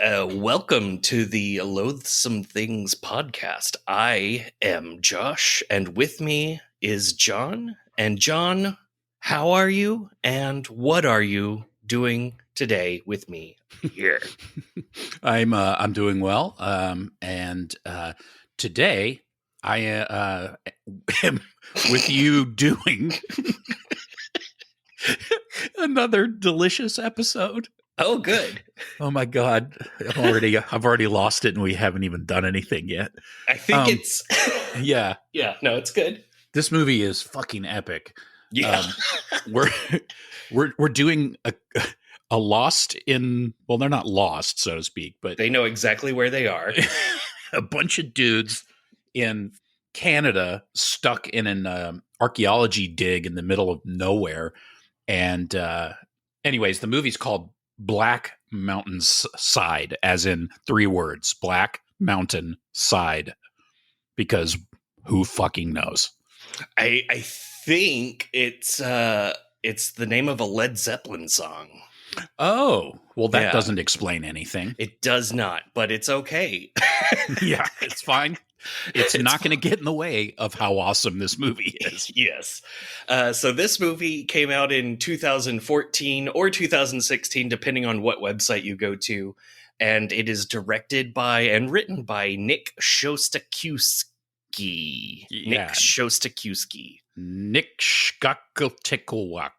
Welcome to the Loathsome Things Podcast. I am Josh, and with me is John. And John, how are you? And what are you doing today with me here? I'm doing well. And today I am with you doing another delicious episode. Oh, good. Oh my God. I've already lost it and we haven't even done anything yet. I think it's yeah. No, it's good. This movie is fucking epic. Yeah. We're doing a lost in, well, they're not lost, so to speak, but They know exactly where they are. a bunch of dudes in Canada stuck in an archaeology dig in the middle of nowhere. And anyways, the movie's called Black Mountain Side, as in 3 words, Black Mountain Side, because who fucking knows? I think it's the name of a Led Zeppelin song. Oh, well, that doesn't explain anything. It does not, but it's okay. Yeah, it's fine. It's not going to get in the way of how awesome this movie is. Yes. So this movie came out in 2014 or 2016, depending on what website you go to. And it is directed by and written by Nick Szostakiwskyj. Yeah. Nick Szostakiwskyj.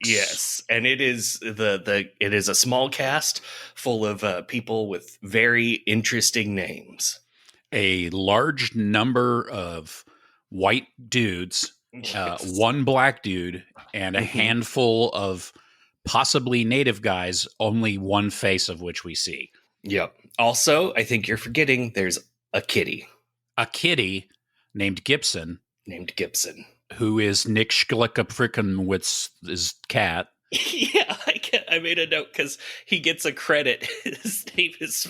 Yes, and it is it is a small cast full of people with very interesting names. A large number of white dudes, Yes. one black dude, and a handful of possibly native guys, only one face of which we see. Yep. Also, I think you're forgetting there's a kitty. A kitty named Gibson. Who is Nick Schlickaprickenwitz's cat. Yeah, I made a note because he gets a credit. His name is...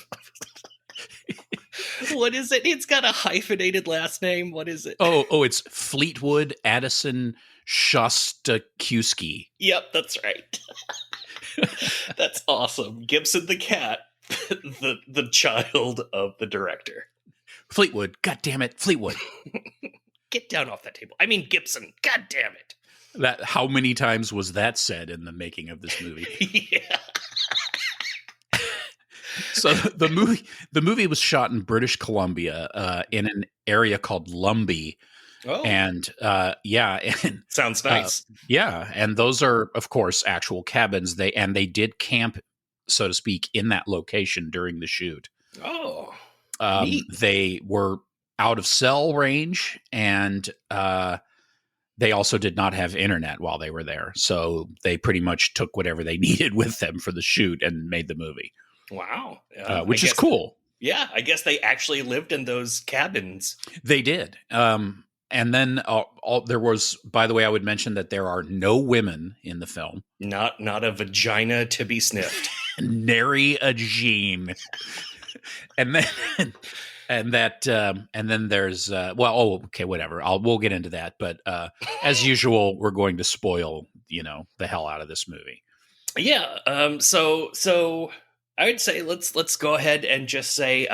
What is it? It's got a hyphenated last name. What is it? Oh, it's Fleetwood Addison Szostakiwskyj. Yep, that's right. That's awesome. Gibson the cat, the child of the director. Fleetwood, God damn it, Fleetwood. Get down off that table. I mean Gibson, god damn it. How many times was that said in the making of this movie? Yeah. So the movie was shot in British Columbia in an area called Lumbee. Oh. And and sounds nice. And those are, of course, actual cabins. They did camp, so to speak, in that location during the shoot. Oh. They were out of cell range, and they also did not have internet while they were there. So they pretty much took whatever they needed with them for the shoot and made the movie. Wow. Which is cool. Yeah, I guess they actually lived in those cabins. They did. And then there was, by the way, I would mention that there are no women in the film. Not a vagina to be sniffed. Nary a gene. And then there's okay, whatever. We'll get into that. But as usual, we're going to spoil, the hell out of this movie. Yeah. So I would say let's go ahead and just say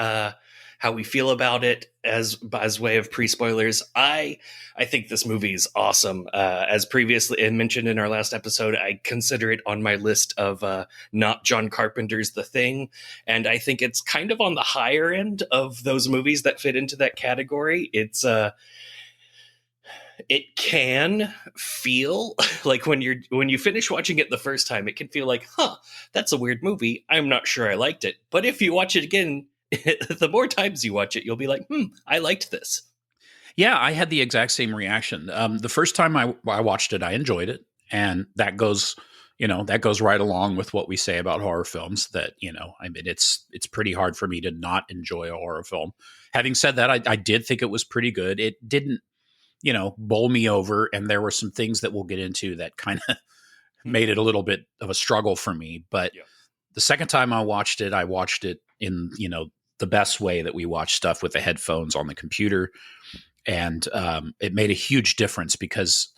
how we feel about it as way of pre-spoilers. I think this movie is awesome. As previously mentioned in our last episode, I consider it on my list of not John Carpenter's The Thing, and I think it's kind of on the higher end of those movies that fit into that category. It can feel like when you finish watching it the first time, it can feel like, that's a weird movie. I'm not sure I liked it. But if you watch it again, the more times you watch it, you'll be like, I liked this. Yeah, I had the exact same reaction. The first time I watched it, I enjoyed it. And that goes right along with what we say about horror films, that, it's pretty hard for me to not enjoy a horror film. Having said that, I did think it was pretty good. It didn't, bowl me over. And there were some things that we'll get into that kind of made it a little bit of a struggle for me. But the second time I watched it in, the best way that we watch stuff with the headphones on the computer. And it made a huge difference because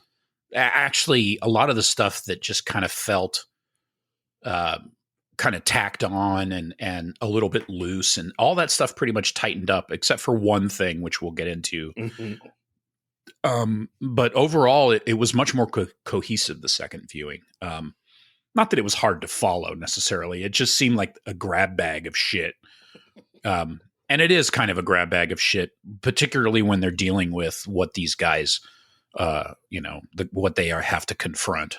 actually a lot of the stuff that just kind of felt kind of tacked on and a little bit loose, and all that stuff pretty much tightened up, except for one thing, which we'll get into. But overall, it was much more cohesive the second viewing. Not that it was hard to follow necessarily. It just seemed like a grab bag of shit. And it is kind of a grab bag of shit, particularly when they're dealing with what these guys, what they have to confront.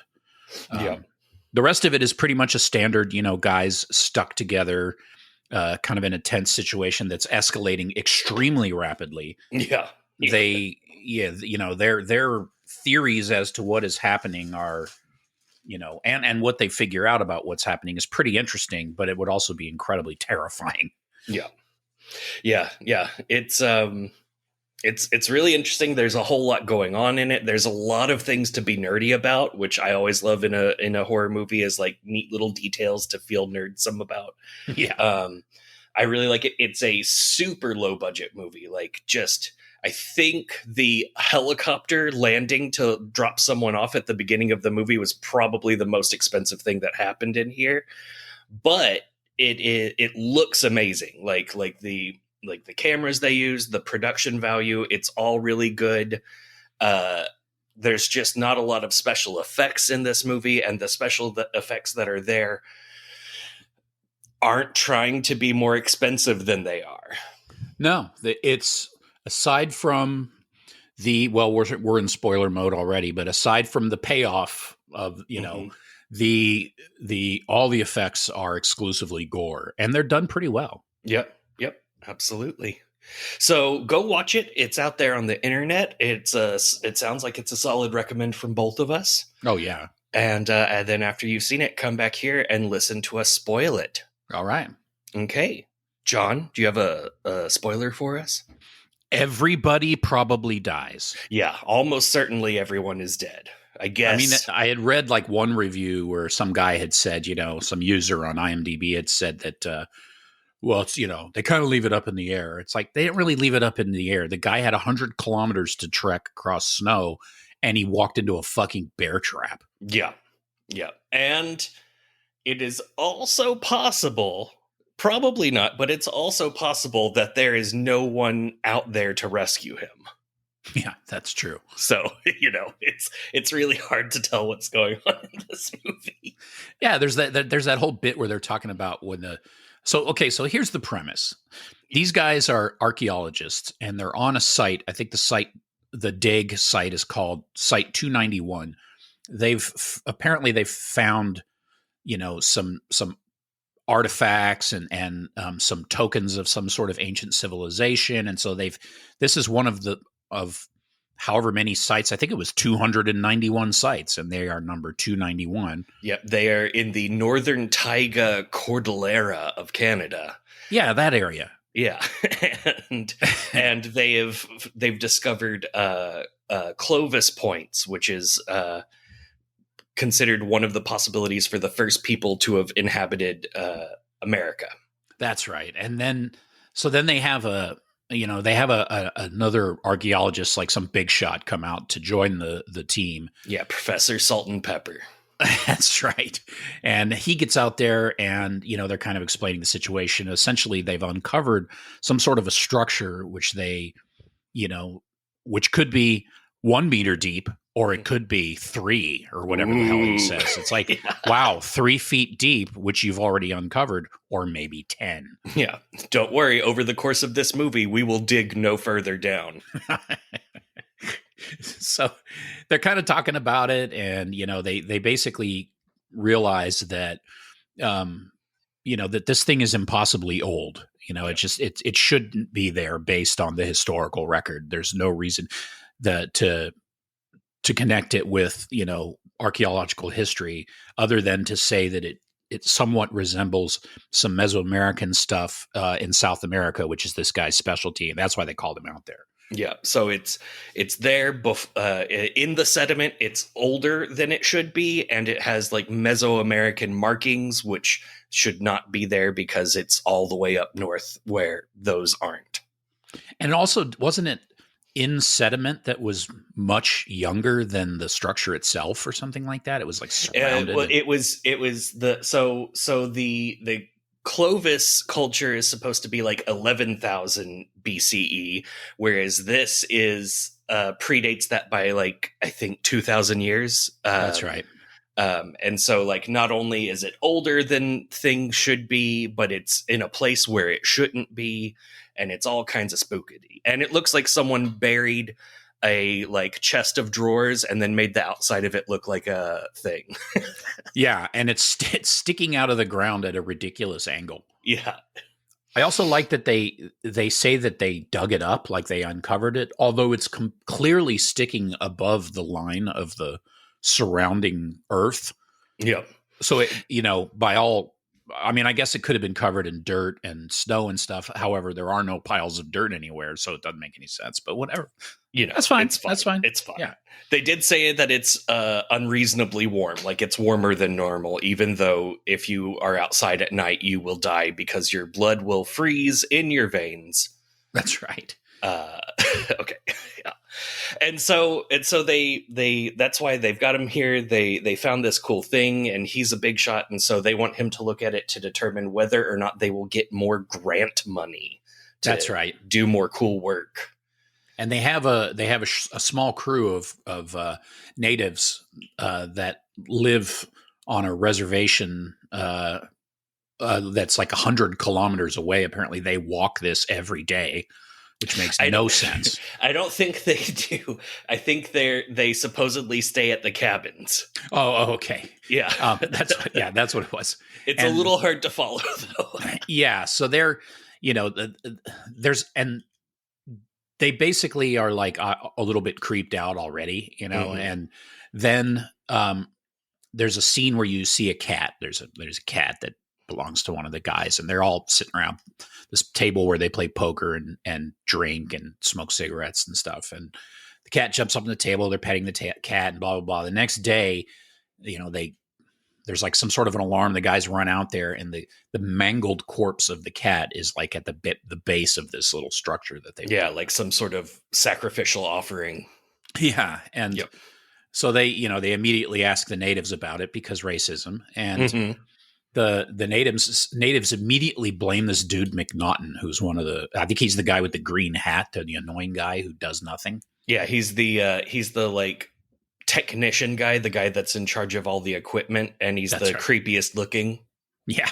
The rest of it is pretty much a standard, guys stuck together, kind of in a tense situation that's escalating extremely rapidly. Yeah. Their theories as to what is happening are, and what they figure out about what's happening is pretty interesting, but it would also be incredibly terrifying. Yeah. It's really interesting. There's a whole lot going on in it. There's a lot of things to be nerdy about, which I always love in a horror movie, is like neat little details to feel nerdsome about. Yeah. I really like it. It's a super low budget movie. Like, just, I think the helicopter landing to drop someone off at the beginning of the movie was probably the most expensive thing that happened in here, but it looks amazing. Like the cameras they use, the production value, it's all really good. There's just not a lot of special effects in this movie, and the special effects that are there aren't trying to be more expensive than they are. No, it's aside from we're in spoiler mode already, but aside from the payoff of, the all the effects are exclusively gore, and they're done pretty well. Yep, absolutely. So go watch it. It's out there on the internet. It sounds like it's a solid recommend from both of us. Oh yeah. And then after you've seen it, come back here and listen to us spoil it. All right. Okay. John, do you have a spoiler for us? Everybody probably dies. Yeah, almost certainly everyone is dead, I guess. I mean, I had read like one review where some guy had said, some user on IMDb had said that, it's, they kind of leave it up in the air. It's like, they didn't really leave it up in the air. The guy had 100 kilometers to trek across snow, and he walked into a fucking bear trap. Yeah. And it is also possible, probably not, but it's also possible that there is no one out there to rescue him. Yeah, that's true. So, it's really hard to tell what's going on in this movie. Yeah, there's that whole bit where they're talking about so here's the premise. These guys are archaeologists, and they're on a site. I think the dig site is called Site 291. They've found, some artifacts and some tokens of some sort of ancient civilization. And so this is one of however many sites. I think it was 291 sites, and they are number 291. Yep. They are in the northern Taiga Cordillera of Canada. Yeah, that area. Yeah. and they've discovered Clovis points, which is considered one of the possibilities for the first people to have inhabited America. That's right. And then they have another archaeologist, like some big shot, come out to join the team. Yeah, Professor Salt and Pepper. That's right. And he gets out there, and they're kind of explaining the situation. Essentially, they've uncovered some sort of a structure which which could be 1 meter deep, or it could be 3, or whatever the hell he says. It's like, yeah. Wow, 3 feet deep, which you've already uncovered, or maybe 10. Yeah. Don't worry. Over the course of this movie, we will dig no further down. So they're kind of talking about it, and, they basically realize that, that this thing is impossibly old. It shouldn't be there based on the historical record. There's no reason to connect it with, archaeological history, other than to say that it somewhat resembles some Mesoamerican stuff in South America, which is this guy's specialty, and that's why they called him out there. Yeah, so it's there in the sediment. It's older than it should be, and it has like Mesoamerican markings, which should not be there because it's all the way up north where those aren't. And also, wasn't it in sediment that was much younger than the structure itself, or something like that. It was like surrounded. Well, it was the Clovis culture is supposed to be like 11,000 BCE, whereas this is predates that by like I think 2,000 years. That's right. And so like not only is it older than things should be, but it's in a place where it shouldn't be, and it's all kinds of spooky. And it looks like someone buried a like chest of drawers and then made the outside of it look like a thing. Yeah, and it's sticking out of the ground at a ridiculous angle. Yeah. I also like that they say that they dug it up, like they uncovered it, although it's clearly sticking above the line of the surrounding earth. Yeah. So it, I guess it could have been covered in dirt and snow and stuff. However, there are no piles of dirt anywhere, so it doesn't make any sense. But whatever. That's fine. That's fine. It's fine. Yeah. They did say that it's unreasonably warm, like it's warmer than normal, even though if you are outside at night, you will die because your blood will freeze in your veins. That's right. Okay. Yeah. And so they that's why they've got him here. They found this cool thing and he's a big shot. And so they want him to look at it to determine whether or not they will get more grant money. That's right. Do more cool work. And they have a small crew of natives that live on a reservation that's like 100 kilometers away. Apparently they walk this every day, which makes no sense. I don't think they do. I think they supposedly stay at the cabins. Oh, okay. Yeah. That's what it was. It's a little hard to follow though. Yeah. So they're, they basically are like a little bit creeped out already, Mm-hmm. And then there's a scene where you see a cat. There's a cat that belongs to one of the guys, and they're all sitting around this table where they play poker and drink and smoke cigarettes and stuff. And the cat jumps up on the table. They're petting the cat and blah, blah, blah. The next day, there's like some sort of an alarm. The guys run out there, and the mangled corpse of the cat is like at the base of this little structure that they built. Like some sort of sacrificial offering. Yeah, and so they immediately ask the natives about it because racism, and mm-hmm. the natives immediately blame this dude McNaughton, who's I think he's the guy with the green hat, the annoying guy who does nothing. Yeah, he's the like technician guy, the guy that's in charge of all the equipment, and he's the creepiest looking. Yeah.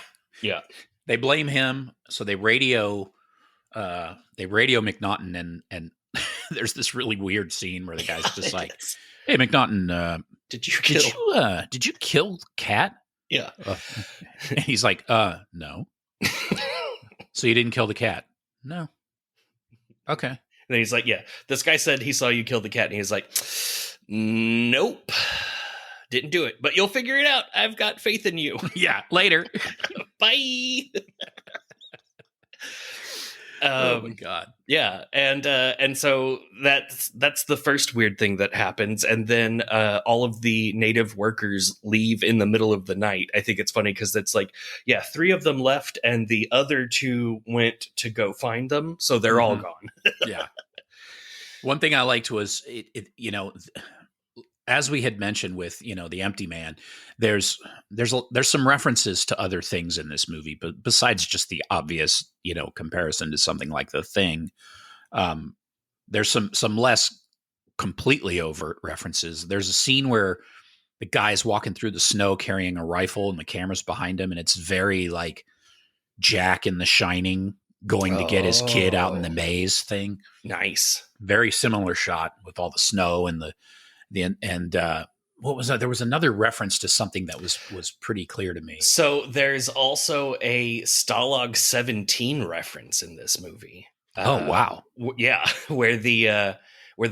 They blame him, so they radio McNaughton, and there's this really weird scene where the guy's just like, "Hey, McNaughton, did you kill Cat?" Yeah. And he's like, "No." So you didn't kill the cat? No. Okay. And then he's like, "Yeah, this guy said he saw you kill the cat," and he's like, "Nope, didn't do it, but you'll figure it out. I've got faith in you." Yeah, later. Bye. Oh my god. Yeah, and so that's the first weird thing that happens, and then all of the native workers leave in the middle of the night. I think it's funny because it's like, 3 of them left, and the other 2 went to go find them, so they're all gone. Yeah. One thing I liked was it as we had mentioned with the Empty Man, there's some references to other things in this movie, but besides just the obvious comparison to something like The Thing, there's some less completely overt references. There's a scene where the guy's walking through the snow carrying a rifle, and the camera's behind him, and it's very like Jack in The Shining going to get his kid out in the maze thing. Nice, very similar shot with all the snow and what was that? There was another reference to something that was pretty clear to me. So there's also a Stalag 17 reference in this movie. Oh wow. Where the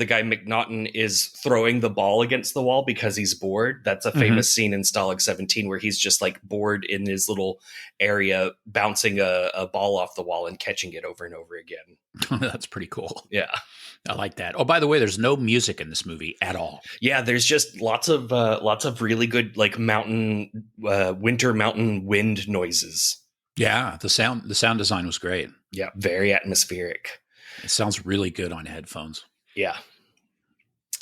guy McNaughton is throwing the ball against the wall because he's bored. That's a famous scene in Stalag 17 where he's just like bored in his little area, bouncing a ball off the wall and catching it over and over again. That's pretty cool. Yeah. I like that. Oh, by the way, there's no music in this movie at all. Yeah, there's just lots of really good like winter mountain wind noises. Yeah, the sound design was great. Yeah, very atmospheric. It sounds really good on headphones. Yeah.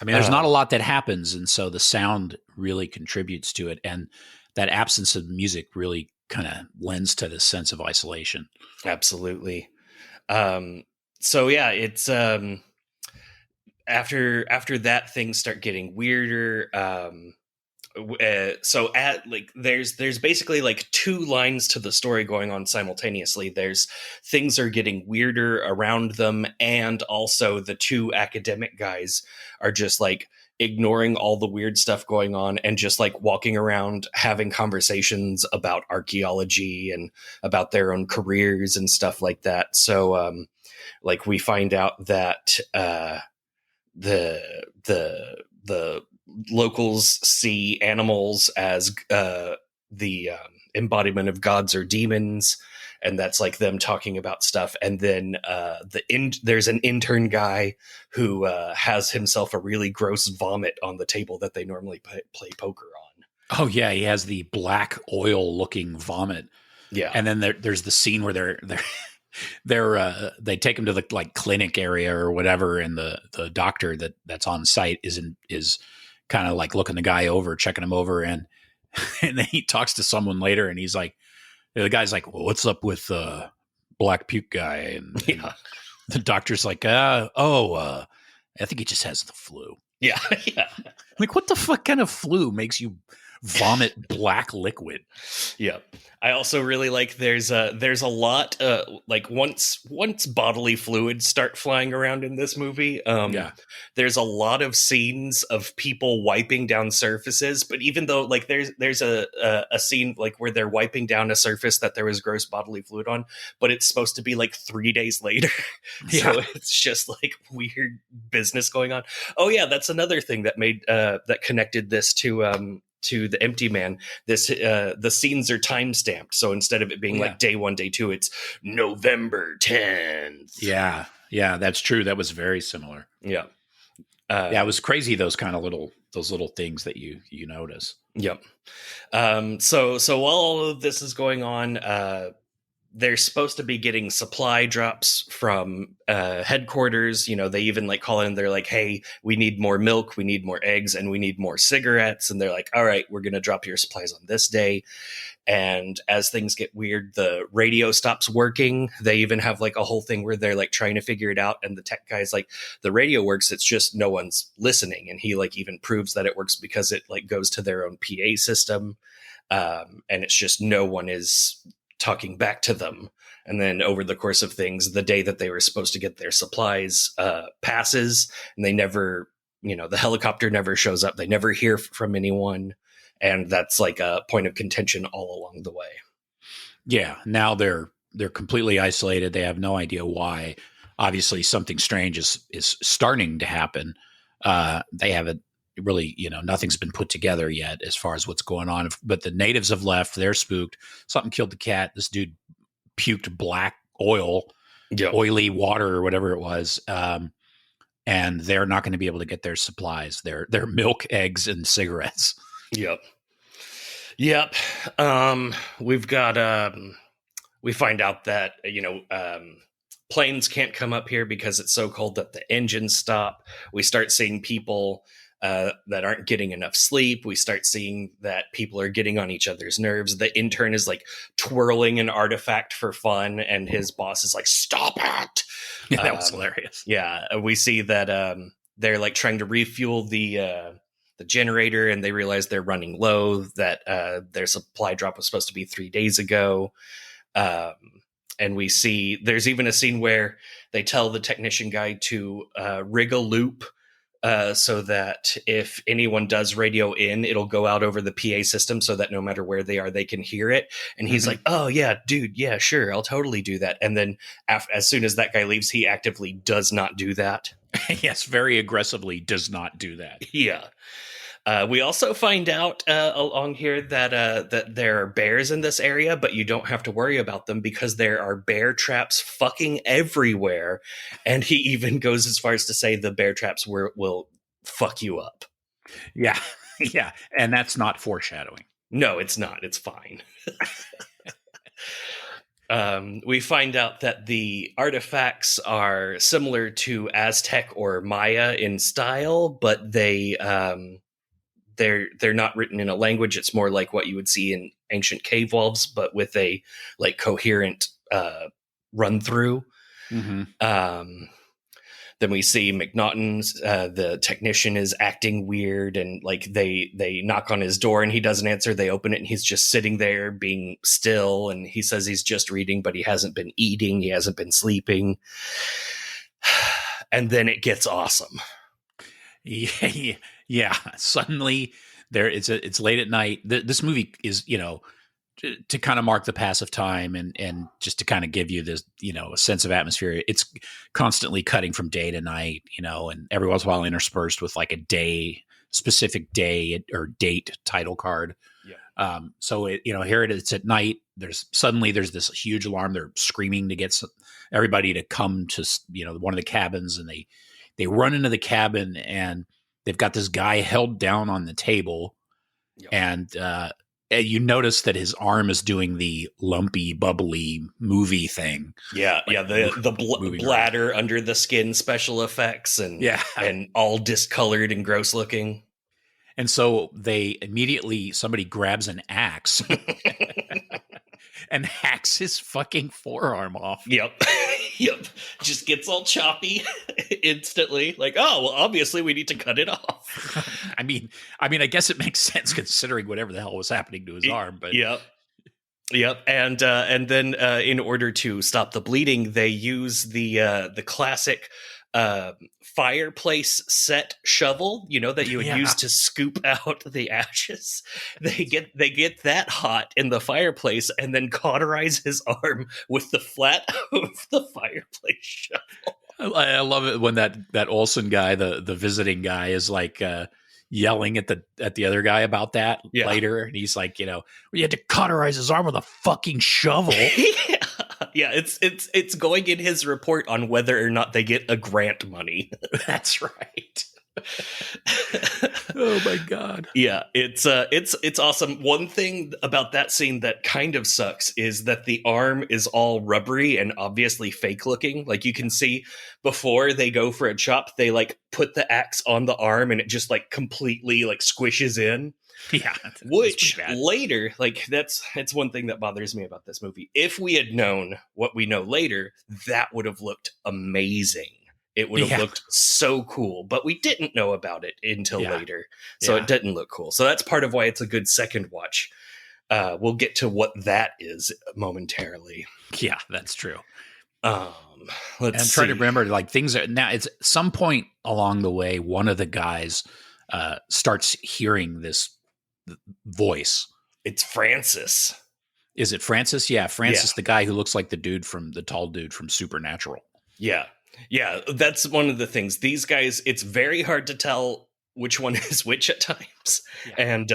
I mean, there's not a lot that happens, and so the sound really contributes to it, and that absence of music really kind of lends to this sense of isolation. Absolutely. So yeah, it's after that, things start getting weirder. So at like there's basically like two lines to the story going on simultaneously. There's things are getting weirder around them, and also the two academic guys are just like ignoring all the weird stuff going on and just like walking around having conversations about archaeology and about their own careers and stuff like that. So like we find out that the locals see animals as the embodiment of gods or demons, and that's like them talking about stuff. And then there's an intern guy who has himself a really gross vomit on the table that they normally play poker on. Oh yeah, he has the black oil looking vomit. Yeah, and then there's the scene where they take him to the like clinic area or whatever, and the doctor that's on site is kind of like looking the guy over, checking him over, and then he talks to someone later, and he's like, the guy's like, well, what's up with black puke guy? And the doctor's like, I think he just has the flu. Yeah. Yeah. Like, what the fuck kind of flu makes you vomit black liquid? Yeah. I also really like there's a lot like once bodily fluids start flying around in this movie, there's a lot of scenes of people wiping down surfaces, but even though like there's a scene like where they're wiping down a surface that there was gross bodily fluid on, but it's supposed to be like 3 days later. So it's just like weird business going on. Oh yeah, that's another thing that made that connected this to the Empty Man. This the scenes are time stamped, so instead of it being like day 1, day 2, it's November 10th. Yeah, that's true. That was very similar. Yeah, it was crazy. Those little things that you notice. Yep. So while all of this is going on, they're supposed to be getting supply drops from headquarters. You know, they even like call in. They're like, "Hey, we need more milk, we need more eggs, and we need more cigarettes." And they're like, "All right, we're going to drop your supplies on this day." And as things get weird, the radio stops working. They even have like a whole thing where they're like trying to figure it out. And the tech guy's like, "The radio works. It's just no one's listening." And he like even proves that it works because it like goes to their own PA system. And it's just no one is talking back to them. And then over the course of things, the day that they were supposed to get their supplies passes, and they never, the helicopter never shows up. They never hear from anyone. And that's like a point of contention all along the way. Yeah. Now they're completely isolated. They have no idea why. Obviously something strange is starting to happen. They haven't really, nothing's been put together yet as far as what's going on. But the natives have left. They're spooked. Something killed the cat. This dude puked black oil, oily water or whatever it was. And they're not going to be able to get their supplies, their milk, eggs, and cigarettes. Yep. We've got, we find out that, planes can't come up here because it's so cold that the engines stop. We start seeing people that aren't getting enough sleep. We start seeing that people are getting on each other's nerves. The intern is like twirling an artifact for fun, and his boss is like, "Stop it!" Yeah, that was hilarious. Yeah, we see that they're like trying to refuel the generator, and they realize they're running low. That their supply drop was supposed to be 3 days ago. And we see there's even a scene where they tell the technician guy to rig a loop. So that if anyone does radio in, it'll go out over the PA system so that no matter where they are, they can hear it. And he's like, "Oh yeah, dude. Yeah, sure. I'll totally do that." And then as soon as that guy leaves, he actively does not do that. Yes. Very aggressively does not do that. Yeah. We also find out along here that there are bears in this area, but you don't have to worry about them because there are bear traps fucking everywhere. And he even goes as far as to say the bear traps will fuck you up. Yeah. Yeah. And that's not foreshadowing. No, it's not. It's fine. We find out that the artifacts are similar to Aztec or Maya in style, but they're not written in a language. It's more like what you would see in ancient cave walls, but with a like coherent run through. Mm-hmm. Then we see McNaughton's, the technician is acting weird, and like they knock on his door and he doesn't answer. They open it and he's just sitting there being still. And he says he's just reading, but he hasn't been eating. He hasn't been sleeping. And then it gets awesome. Yeah. Suddenly it's late at night. This movie is, to kind of mark the pass of time and just to kind of give you this, a sense of atmosphere. It's constantly cutting from day to night, and every once in a while interspersed with like a specific day or date title card. Yeah. So here it is, it's at night. There's this huge alarm. They're screaming to get everybody to come to, one of the cabins, and they run into the cabin and they've got this guy held down on the table. Yep. And, you notice that his arm is doing the lumpy, bubbly movie thing. Yeah, like, the bladder around under the skin special effects and all discolored and gross looking. And so somebody grabs an axe and hacks his fucking forearm off. Yep. Yep. Just gets all choppy instantly. Like, oh, well, obviously we need to cut it off. I mean, I guess it makes sense considering whatever the hell was happening to his arm. But yep. And then in order to stop the bleeding, they use the classic fireplace set shovel, that you would use to scoop out the ashes. They get that hot in the fireplace and then cauterize his arm with the flat of the fireplace shovel. I love it when that Olsen guy, the visiting guy, is like yelling at the other guy about that later, and he's like, we had to cauterize his arm with a fucking shovel. Yeah, it's going in his report on whether or not they get a grant money. That's right. Oh my god. Yeah, it's awesome. One thing about that scene that kind of sucks is that the arm is all rubbery and obviously fake looking. Like you can see before they go for a chop, they like put the axe on the arm and it just like completely like squishes in. Yeah. Which later, like that's one thing that bothers me about this movie. If we had known what we know later, that would have looked amazing. It would have looked so cool, but we didn't know about it until later. So it didn't look cool. So that's part of why it's a good second watch. We'll get to what that is momentarily. Yeah, that's true. Let's try to remember, like things are now. It's some point along the way, one of the guys starts hearing this voice. It's Francis. Is it Francis? Yeah, Francis, the guy who looks like the tall dude from Supernatural. Yeah. Yeah, that's one of the things. These guys, it's very hard to tell which one is which at times. Yeah. And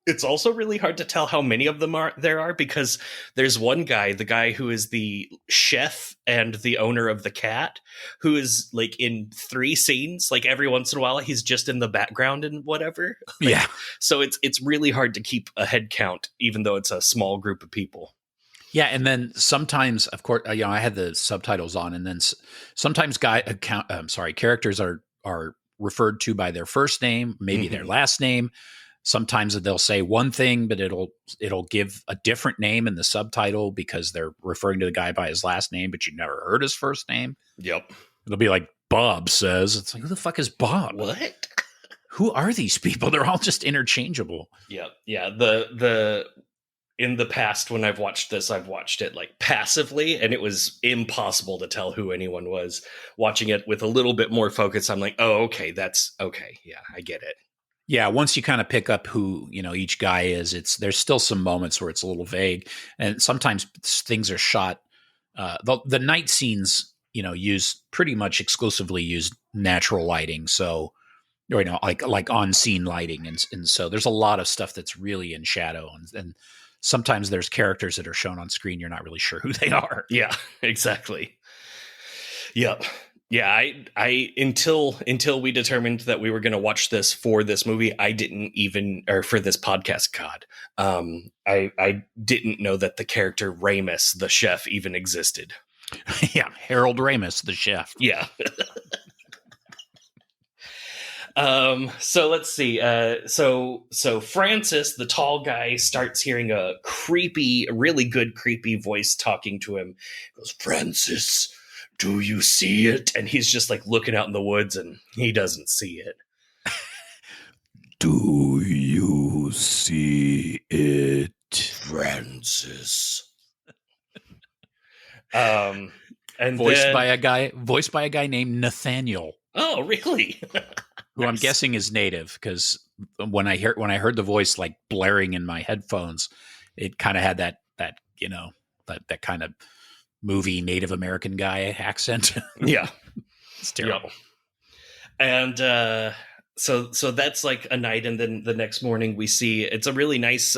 it's also really hard to tell how many of them there are, because there's one guy, the guy who is the chef and the owner of the cat, who is like in 3 scenes. Like every once in a while, he's just in the background and whatever. Yeah. So it's really hard to keep a head count, even though it's a small group of people. Yeah, and then sometimes, of course, I had the subtitles on, and then sometimes characters are referred to by their first name, maybe their last name. Sometimes they'll say one thing, but it'll give a different name in the subtitle because they're referring to the guy by his last name, but you never heard his first name. Yep. It'll be like Bob says. It's like, who the fuck is Bob? What? Who are these people? They're all just interchangeable. Yeah. Yeah. In the past, when I've watched this, I've watched it like passively, and it was impossible to tell who anyone was. Watching it with a little bit more focus, I'm like, oh, okay, that's okay. Yeah, I get it. Yeah, once you kind of pick up who each guy is, there's still some moments where it's a little vague, and sometimes things are shot. The night scenes, use pretty much exclusively use natural lighting, so like on scene lighting, and so there's a lot of stuff that's really in shadow, and sometimes there's characters that are shown on screen you're not really sure who they are. Yeah, exactly. Yep. Yeah, I until we determined that we were going to watch this for this movie, I didn't even, or for this podcast, God, I didn't know that the character Ramus, the chef, even existed. Yeah, Harold Ramis, the chef. Yeah. So let's see. So Francis, the tall guy, starts hearing a really good creepy voice talking to him. He goes, "Francis, do you see it?" And he's just like looking out in the woods and he doesn't see it. Do you see it, Francis? And voiced by a guy named Nathaniel. Oh, really? Who I'm guessing is native, because when I heard the voice like blaring in my headphones, it kind of had that kind of movie Native American guy accent. Yeah, it's terrible. Yeah. And so that's like a night, and then the next morning we see it's a really nice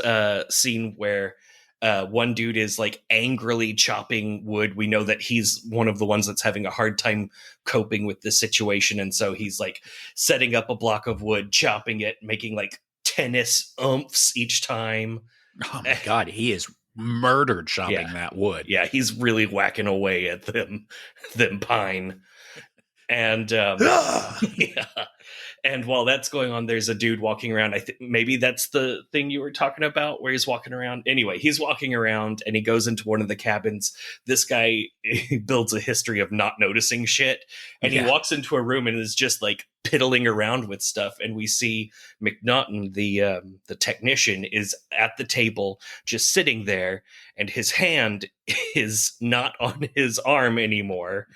scene where one dude is like angrily chopping wood. We know that he's one of the ones that's having a hard time coping with this situation. And so he's like setting up a block of wood, chopping it, making like tennis umphs each time. Oh my God. He is murdered chopping that wood. Yeah. He's really whacking away at them pine. And yeah. And while that's going on, there's a dude walking around. I think maybe that's the thing you were talking about, where he's walking around. Anyway, he's walking around and he goes into one of the cabins. This guy builds a history of not noticing shit. And he walks into a room and is just like piddling around with stuff. And we see McNaughton, the technician, is at the table just sitting there. And his hand is not on his arm anymore.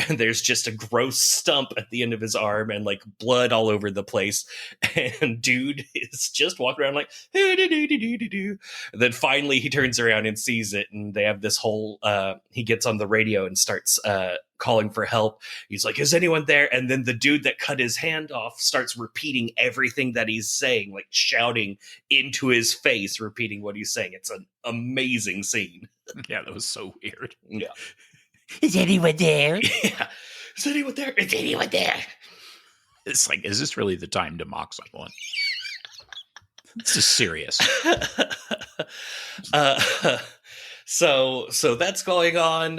And there's just a gross stump at the end of his arm and like blood all over the place. And dude is just walking around like, and then finally he turns around and sees it. And they have this whole, he gets on the radio and starts calling for help. He's like, "Is anyone there?" And then the dude that cut his hand off starts repeating everything that he's saying, like shouting into his face, repeating what he's saying. It's an amazing scene. Yeah, that was so weird. Yeah. Is anyone there? Yeah. Is anyone there? Is anyone there? It's like, is this really the time to mock someone? This is serious. So that's going on.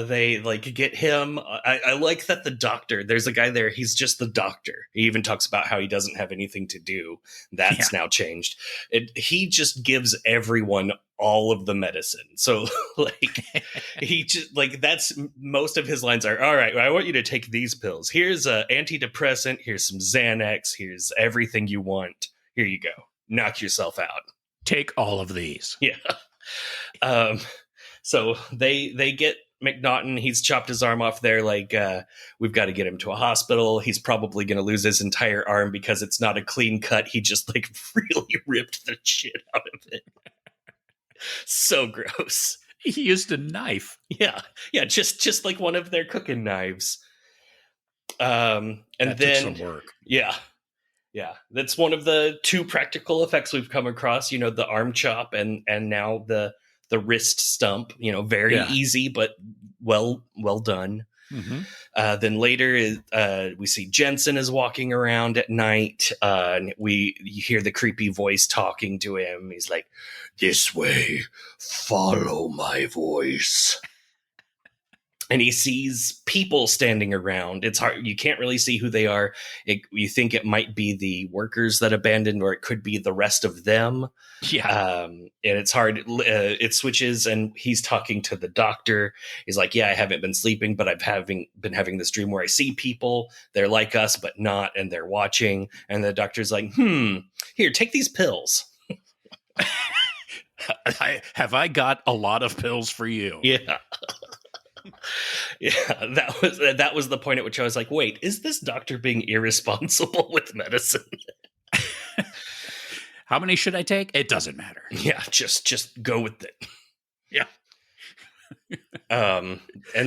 They like get him. I like that the doctor, there's a guy there. He's just the doctor. He even talks about how he doesn't have anything to do. That's now changed. He just gives everyone all of the medicine. So like he just like, that's most of his lines are, "All right, I want you to take these pills. Here's a antidepressant. Here's some Xanax. Here's everything you want. Here you go. Knock yourself out. Take all of these." Yeah. So they get McNaughton. He's chopped his arm off. They're like, "We've got to get him to a hospital. He's probably going to lose his entire arm because it's not a clean cut. He just like really ripped the shit out of it." So gross. He used a knife. Yeah. Just like one of their cooking knives. And that then took some work. Yeah. That's one of the two practical effects we've come across. The arm chop and now the wrist stump. Very easy, but well done. Mm-hmm. Then later, we see Jensen is walking around at night. And you hear the creepy voice talking to him. He's like, "This way, follow my voice." And he sees people standing around. It's hard. You can't really see who they are. You think it might be the workers that abandoned, or it could be the rest of them. Yeah. And it's hard. It switches, and he's talking to the doctor. He's like, "Yeah, I haven't been sleeping, but I've been having this dream where I see people. They're like us, but not, and they're watching." And the doctor's like, "Here, take these pills." Have I got a lot of pills for you? Yeah. Yeah, that was the point at which I was like, wait, is this doctor being irresponsible with medicine? How many should I take? It doesn't matter. Yeah, just go with it. Yeah. And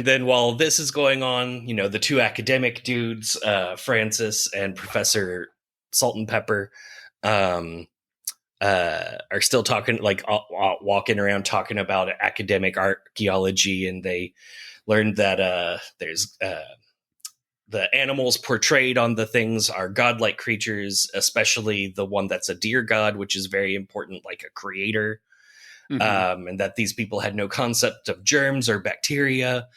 then while this is going on, the two academic dudes, Francis and Professor Salt and Pepper, are still talking, like walking around talking about academic archaeology, and they learned that there's the animals portrayed on the things are godlike creatures, especially the one that's a deer god, which is very important, like a creator. And that these people had no concept of germs or bacteria.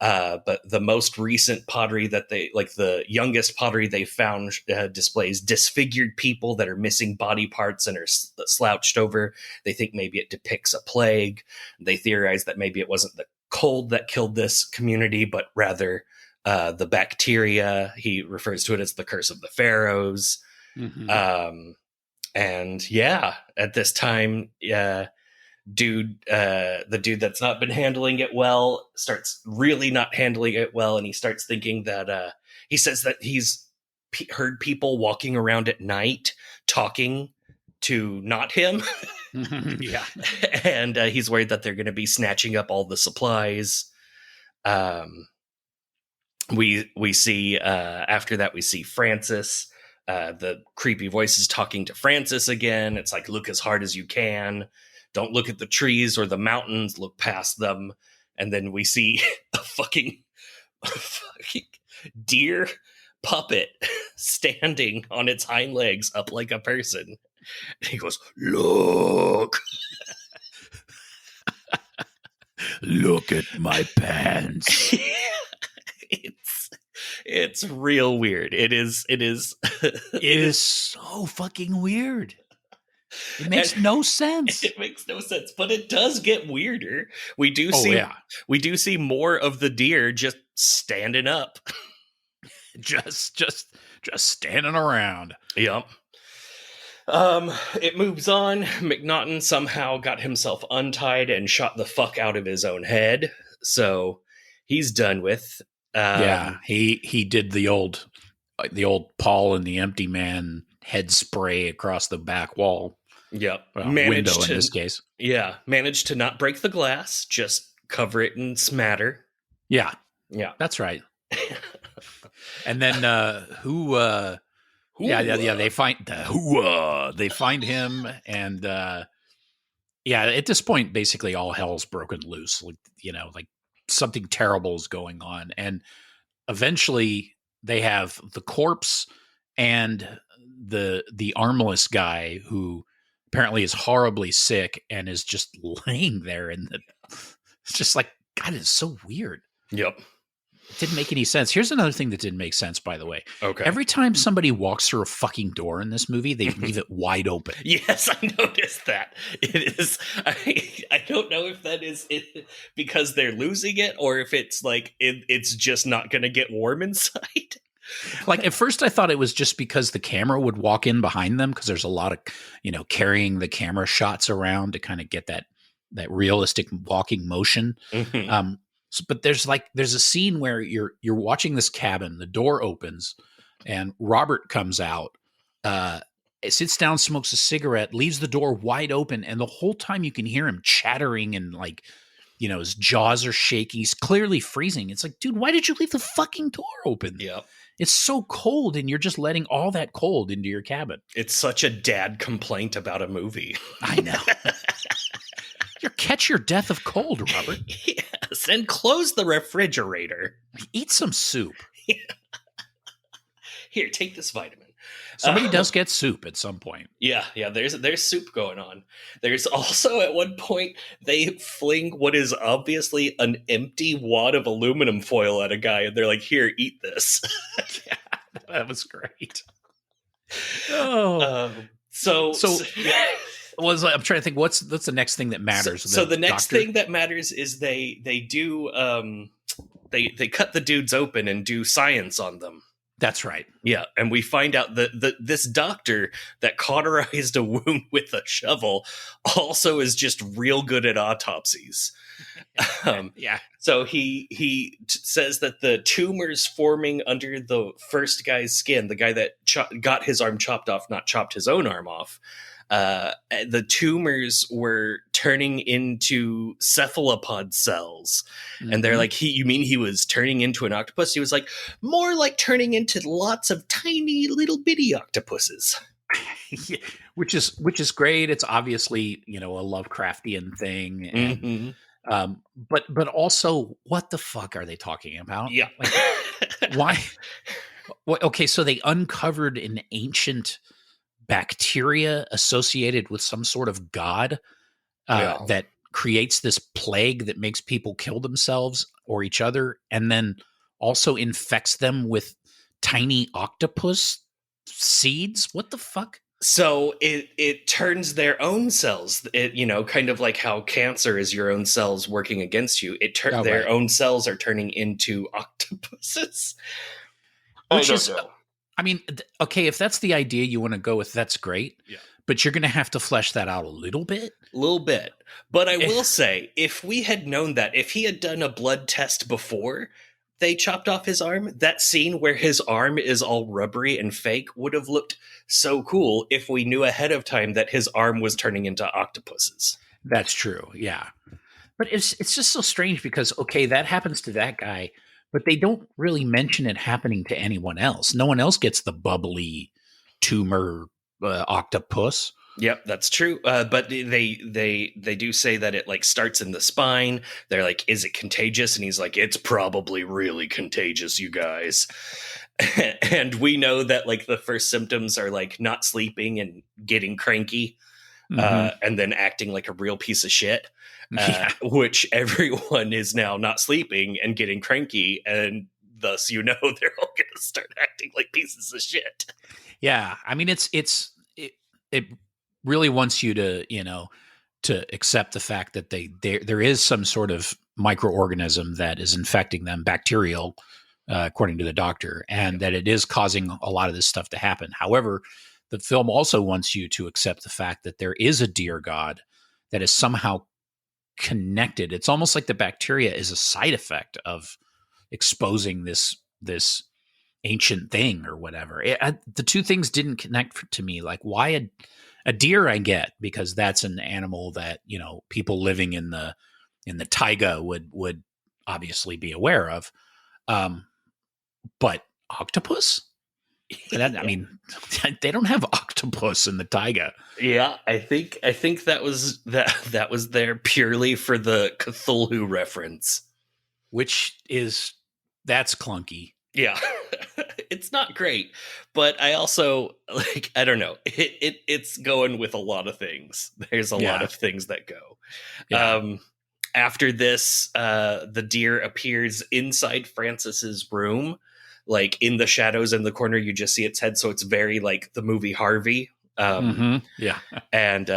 But the most recent pottery that the youngest pottery they found displays disfigured people that are missing body parts and are slouched over. They think maybe it depicts a plague. They theorize that maybe it wasn't the cold that killed this community, but rather the bacteria. He refers to it as the curse of the pharaohs. And yeah, at this time, the dude that's not been handling it well starts really not handling it well, and he starts thinking that he says that he's heard people walking around at night talking to not him. Yeah. And he's worried that they're going to be snatching up all the supplies. We see after that we see Francis, the creepy voices talking to Francis again. It's like, look as hard as you can. Don't look at the trees or the mountains. Look past them. And then we see a fucking deer puppet standing on its hind legs up like a person. And he goes, look. Look at my pants. It's real weird. It is It is so fucking weird. It makes no sense. It makes no sense, but it does get weirder. We do see more of the deer just standing up. just standing around. Yep. It moves on. McNaughton somehow got himself untied and shot the fuck out of his own head. So he's done with. He did the old Paul and the Empty Man head spray across the back wall. Yep. Window in this case. Yeah. Managed to not break the glass, just cover it in smatter. Yeah. Yeah. That's right. And then they find him, and at this point basically all hell's broken loose. Like something terrible is going on, and eventually they have the corpse and the armless guy who apparently is horribly sick and is just laying there, and it's just like, God, it's so weird. Yep. It didn't make any sense. Here's another thing that didn't make sense, by the way. Okay. Every time somebody walks through a fucking door in this movie, they leave it wide open. Yes, I noticed that. It is. I don't know if that is it because they're losing it, or if it's like it's just not going to get warm inside. Like at first I thought it was just because the camera would walk in behind them, because there's a lot of, carrying the camera shots around to kind of get that realistic walking motion. Mm-hmm. But there's a scene where you're watching this cabin, the door opens, and Robert comes out, sits down, smokes a cigarette, leaves the door wide open, and the whole time you can hear him chattering and his jaws are shaking. He's clearly freezing. It's like, dude, why did you leave the fucking door open? Yep. It's so cold, and you're just letting all that cold into your cabin. It's such a dad complaint about a movie. I know. You catch your death of cold, Robert. Yes, and close the refrigerator. Eat some soup. Here, take this vitamin. Somebody does get soup at some point. Yeah. There's soup going on. There's also at one point they fling what is obviously an empty wad of aluminum foil at a guy, and they're like, "Here, eat this." Yeah, that was great. Oh, I'm trying to think what's the next thing that matters. So the next thing that matters is they do they cut the dudes open and do science on them. That's right. Yeah, and we find out that this doctor that cauterized a wound with a shovel also is just real good at autopsies. Yeah. So he says that the tumors forming under the first guy's skin, the guy that got his arm chopped off, not chopped his own arm off, the tumors were turning into cephalopod cells. Mm-hmm. And they're like, you mean he was turning into an octopus? He was like, more like turning into lots of tiny little bitty octopuses. Yeah, which is great. It's obviously, a Lovecraftian thing. And, But also, what the fuck are they talking about? Yeah. Like, why? Okay, so they uncovered an ancient bacteria associated with some sort of god Yeah. that creates this plague that makes people kill themselves or each other, and then also infects them with tiny octopus seeds. What the fuck? So it turns their own cells. It kind of like how cancer is your own cells working against you. Oh, Their right. own cells are turning into octopuses. Which is, I mean, okay, if that's the idea you want to go with, that's great. Yeah. But you're going to have to flesh that out a little bit. But I will say, if we had known that, if he had done a blood test before they chopped off his arm, that scene where his arm is all rubbery and fake would have looked so cool if we knew ahead of time that his arm was turning into octopuses. That's true. Yeah. But it's just so strange because, okay, that happens to that guy, but they don't really mention it happening to anyone else. No one else gets the bubbly tumor octopus. Yep, that's true. But they do say that it like starts in the spine. They're like, "Is it contagious?" And he's like, "It's probably really contagious, you guys." And we know that like the first symptoms are like not sleeping and getting cranky, and then acting like a real piece of shit. Which everyone is now not sleeping and getting cranky, and thus they're all going to start acting like pieces of shit. Yeah, I mean it really wants you to to accept the fact that there is some sort of microorganism that is infecting them, bacterial, according to the doctor, and that it is causing a lot of this stuff to happen. However, the film also wants you to accept the fact that there is a deer god that is somehow connected. It's almost like the bacteria is a side effect of exposing this ancient thing or whatever. The two things didn't connect to me. Like, why a deer I get, because that's an animal that people living in the taiga would obviously be aware of, but octopus? I mean, they don't have octopus in the taiga. Yeah, I think that was there purely for the Cthulhu reference, that's clunky. Yeah. It's not great, but I also I don't know. It's going with a lot of things. There's a lot of things that go. Yeah. After this, the deer appears inside Francis's room, like in the shadows in the corner. You just see its head, so it's very like the movie Harvey. Yeah, and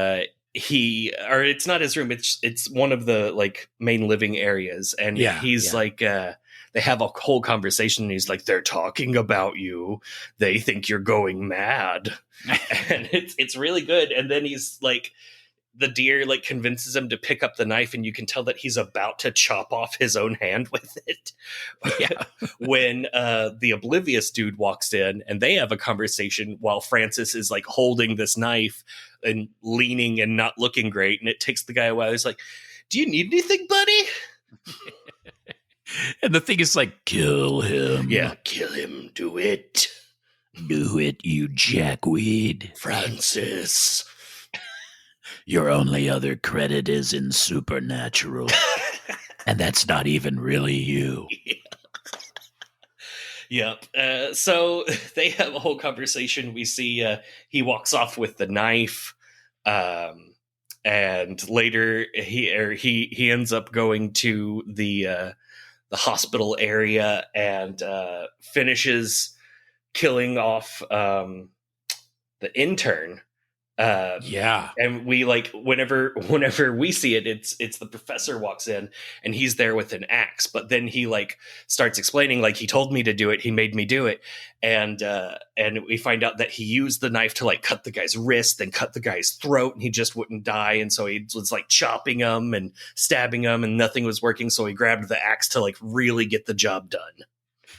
it's not his room. It's one of the like main living areas, and he's like. They have a whole conversation, and he's like, "They're talking about you. They think you're going mad," and it's really good. And then he's like, the deer like convinces him to pick up the knife, and you can tell that he's about to chop off his own hand with it. Yeah. When the oblivious dude walks in, and they have a conversation while Francis is like holding this knife and leaning and not looking great, and it takes the guy a while. He's like, "Do you need anything, buddy?" And the thing is like, kill him. Yeah, kill him. Do it. Do it, you jackweed. Francis. Your only other credit is in Supernatural. And that's not even really you. Yep. So they have a whole conversation. We see he walks off with the knife. And later he ends up going to the hospital area and finishes killing off the intern. And we like whenever we see it, it's the professor walks in and he's there with an axe, but then he like starts explaining like he told me to do it, he made me do it, and we find out that he used the knife to like cut the guy's wrist, then cut the guy's throat, and he just wouldn't die, and so he was like chopping him and stabbing him, and nothing was working, so he grabbed the axe to like really get the job done.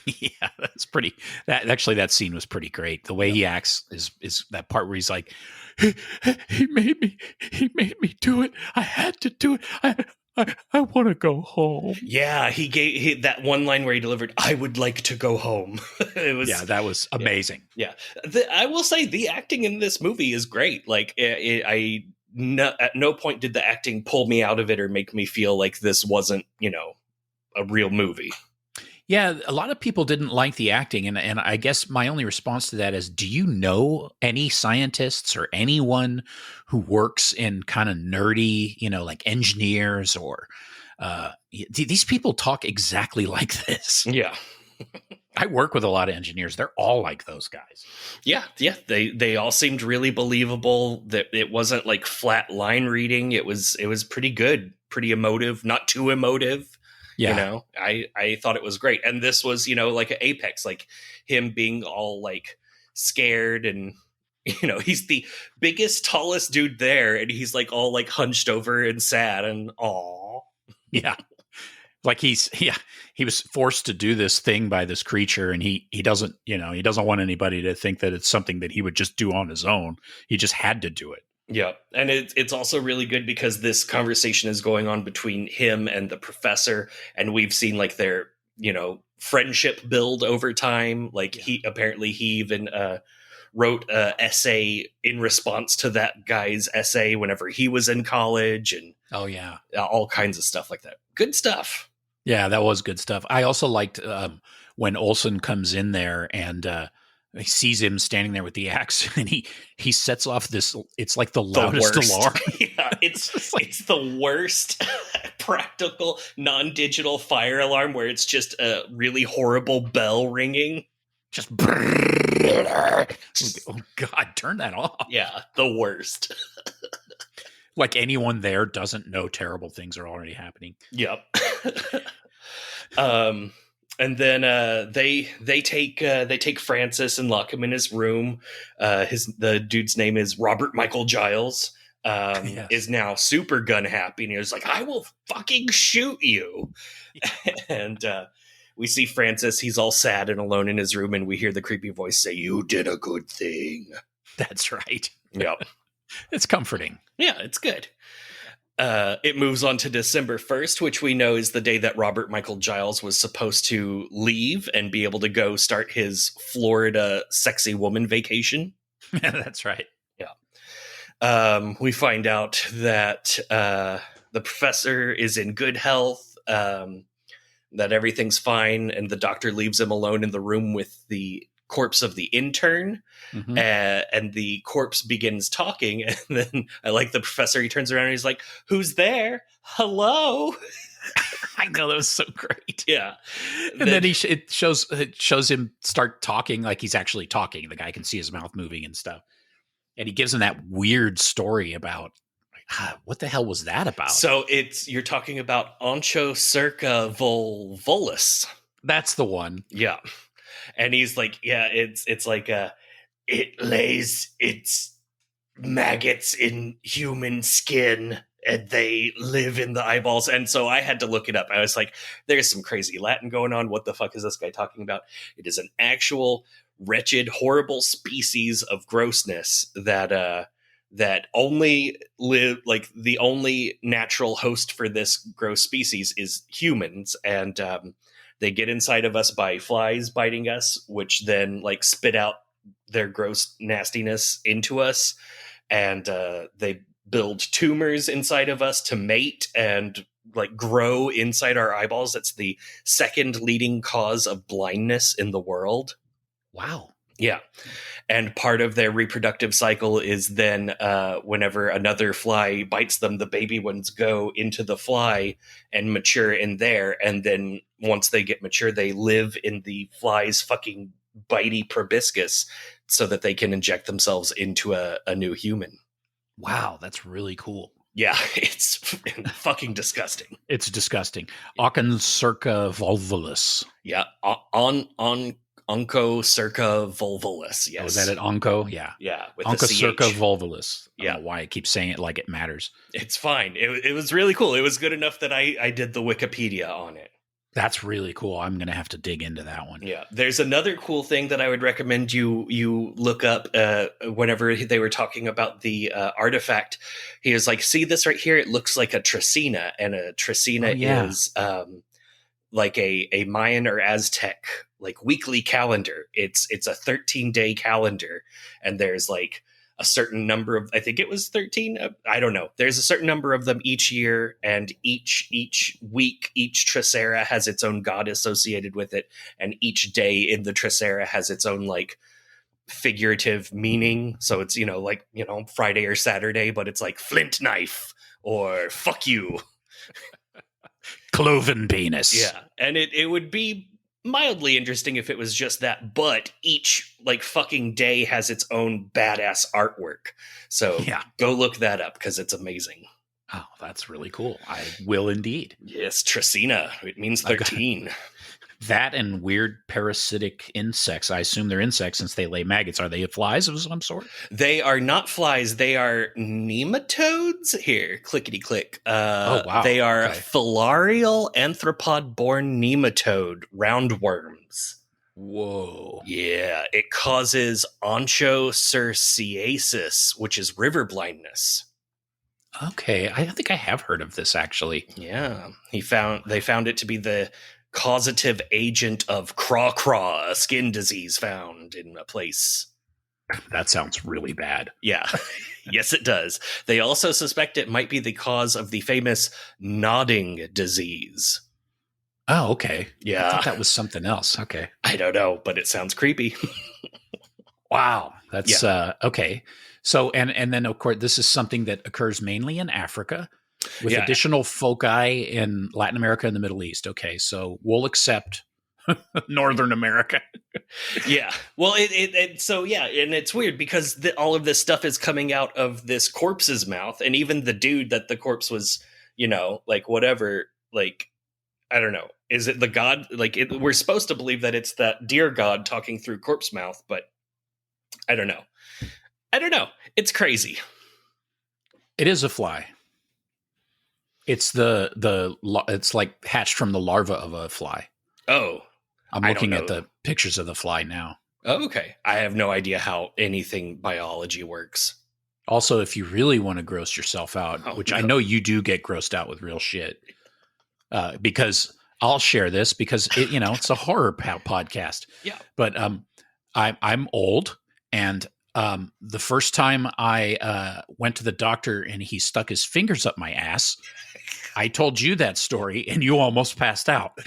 Yeah, that's pretty. That scene was pretty great. The way he acts is that part where he's like, he made me do it. I had to do it. I want to go home. Yeah, he gave that one line where he delivered, "I would like to go home." That was amazing. Yeah. I will say the acting in this movie is great. Like I at no point did the acting pull me out of it or make me feel like this wasn't, a real movie. Yeah, a lot of people didn't like the acting, and I guess my only response to that is, do you know any scientists or anyone who works in kind of nerdy, like engineers or these people talk exactly like this? Yeah. I work with a lot of engineers. They're all like those guys. Yeah. They all seemed really believable. That it wasn't like flat line reading. It was pretty good, pretty emotive, not too emotive. Yeah. I thought it was great. And this was, like an apex, like him being all like scared and, he's the biggest, tallest dude there. And he's like all like hunched over and sad and aw. Yeah. Like he was forced to do this thing by this creature, and he doesn't, he doesn't want anybody to think that it's something that he would just do on his own. He just had to do it. Yeah. And it's also really good because this conversation is going on between him and the professor. And we've seen like their, friendship build over time. Like he even wrote a essay in response to that guy's essay whenever he was in college, and oh yeah, all kinds of stuff like that. Good stuff. Yeah, that was good stuff. I also liked when Olsen comes in there and he sees him standing there with the axe, and he sets off this. It's like the loudest alarm. Yeah, it's the worst practical non-digital fire alarm where it's just a really horrible bell ringing. Just oh God, turn that off. Yeah, the worst. Like anyone there doesn't know terrible things are already happening. Yep. And then they take Francis and lock him in his room. The dude's name is Robert Michael Giles. Yes. Is now super gun happy, and he was like, "I will fucking shoot you." And we see Francis. He's all sad and alone in his room, and we hear the creepy voice say, "You did a good thing." That's right. Yep. It's comforting. Yeah, it's good. It moves on to December 1st, which we know is the day that Robert Michael Giles was supposed to leave and be able to go start his Florida sexy woman vacation. Yeah, that's right. Yeah. We find out that the professor is in good health, that everything's fine, and the doctor leaves him alone in the room with the corpse of the intern. Mm-hmm. And the corpse begins talking, and then I like the professor. He turns around and he's like, "Who's there? Hello." I know, that was so great. Yeah, and then it shows him start talking like he's actually talking. The guy can see his mouth moving and stuff, and he gives him that weird story about what the hell was that about? So you're talking about Onchocerca volvulus. That's the one. Yeah. And he's like, yeah, it's like it lays its maggots in human skin and they live in the eyeballs. And so I had to look it up. I was like, there's some crazy Latin going on. What the fuck is this guy talking about? It is an actual wretched, horrible species of grossness that only live, like the only natural host for this gross species is humans. And they get inside of us by flies biting us, which then like spit out their gross nastiness into us. And they build tumors inside of us to mate and like grow inside our eyeballs. That's the second leading cause of blindness in the world. Wow. Yeah. And part of their reproductive cycle is then whenever another fly bites them, the baby ones go into the fly and mature in there. And then once they get mature, they live in the fly's fucking bitey proboscis so that they can inject themselves into a new human. Wow, that's really cool. Yeah, it's fucking disgusting. It's disgusting. Onchocerca volvulus. Yeah, Onchocerca volvulus. Yes. Oh, is that it? Onco? Yeah. Yeah. Onchocerca volvulus. I don't know why I keep saying it like it matters. It's fine. It was really cool. It was good enough that I did the Wikipedia on it. That's really cool. I'm going to have to dig into that one. Yeah. There's another cool thing that I would recommend you look up whenever they were talking about the artifact. He was like, see this right here? It looks like a Tracina. And a Tracina is like a Mayan or Aztec like weekly calendar. It's a 13-day calendar. And there's like a certain number of, I think it was 13. I don't know. There's a certain number of them each year, and each week, each Tricera has its own god associated with it, and each day in the Tricera has its own like figurative meaning. So it's, Friday or Saturday, but it's like flint knife or fuck you. Cloven penis. Yeah. And it would be mildly interesting if it was just that, but each like fucking day has its own badass artwork. So go look that up because it's amazing. Oh, that's really cool. I will indeed. Yes, Tricina. It means 13. That and weird parasitic insects. I assume they're insects since they lay maggots. Are they flies of some sort? They are not flies. They are nematodes. Here, clickety click. Oh, wow. They are filarial arthropod-borne nematode roundworms. Whoa. Yeah, it causes onchocerciasis, which is river blindness. Okay, I think I have heard of this actually. Yeah, they found it to be the causative agent of craw, a skin disease found in a place. That sounds really bad. Yeah. Yes, it does. They also suspect it might be the cause of the famous nodding disease. Oh, okay. Yeah. I thought that was something else. Okay. I don't know, but it sounds creepy. Wow. That's okay. So, and then of course, this is something that occurs mainly in Africa, with additional foci in Latin America and the Middle East. Okay, so we'll accept Northern America. Yeah. Well, and it's weird because all of this stuff is coming out of this corpse's mouth, and even the dude that the corpse was, like whatever, like, I don't know. Is it the god? Like, we're supposed to believe that it's that deer god talking through corpse mouth, but I don't know. It's crazy. It is a fly. It's it's like hatched from the larva of a fly. Oh, I'm looking at the pictures of the fly now. Oh, okay. I have no idea how anything biology works. Also, if you really want to gross yourself out, I know you do get grossed out with real shit, because I'll share this because it's a horror podcast. Yeah. But I'm old, and the first time I went to the doctor and he stuck his fingers up my ass, I told you that story and you almost passed out.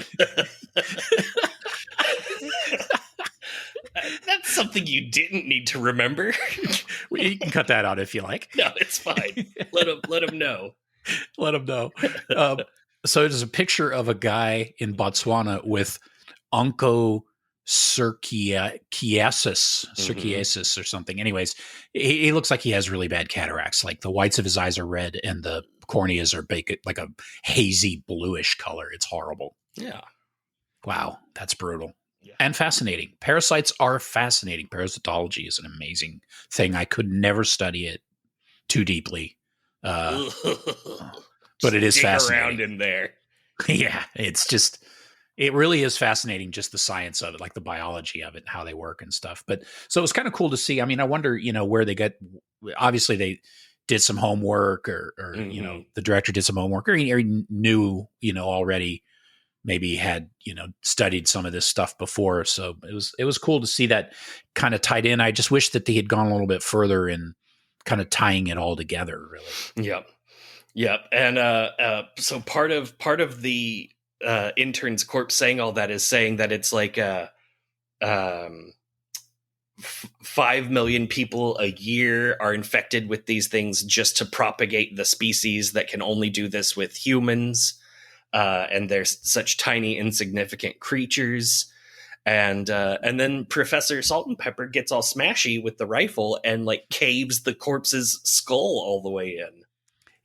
That's something you didn't need to remember. Well, you can cut that out if you like. No, it's fine. Let him know. Let him know. So there's a picture of a guy in Botswana with Onchocerciasis or something. Anyways, he looks like he has really bad cataracts. Like the whites of his eyes are red and the corneas are like a hazy bluish color. It's horrible. Yeah. Wow, that's brutal. Yeah. And fascinating. Parasites are fascinating. Parasitology is an amazing thing. I could never study it too deeply. But it is fascinating. Around in there. Yeah, it really is fascinating, just the science of it, like the biology of it, how they work and stuff. But so it was kind of cool to see. I mean, I wonder, where they get. Obviously, they did some homework, or the director did some homework, or he knew, already. Maybe had studied some of this stuff before. So it was cool to see that kind of tied in. I just wish that they had gone a little bit further in kind of tying it all together. Really. Yep. And so part of the intern's corpse saying all that is saying that it's like 5 million people a year are infected with these things just to propagate the species that can only do this with humans. And they're such tiny, insignificant creatures. And then Professor Salt and Pepper gets all smashy with the rifle and like caves the corpse's skull all the way in.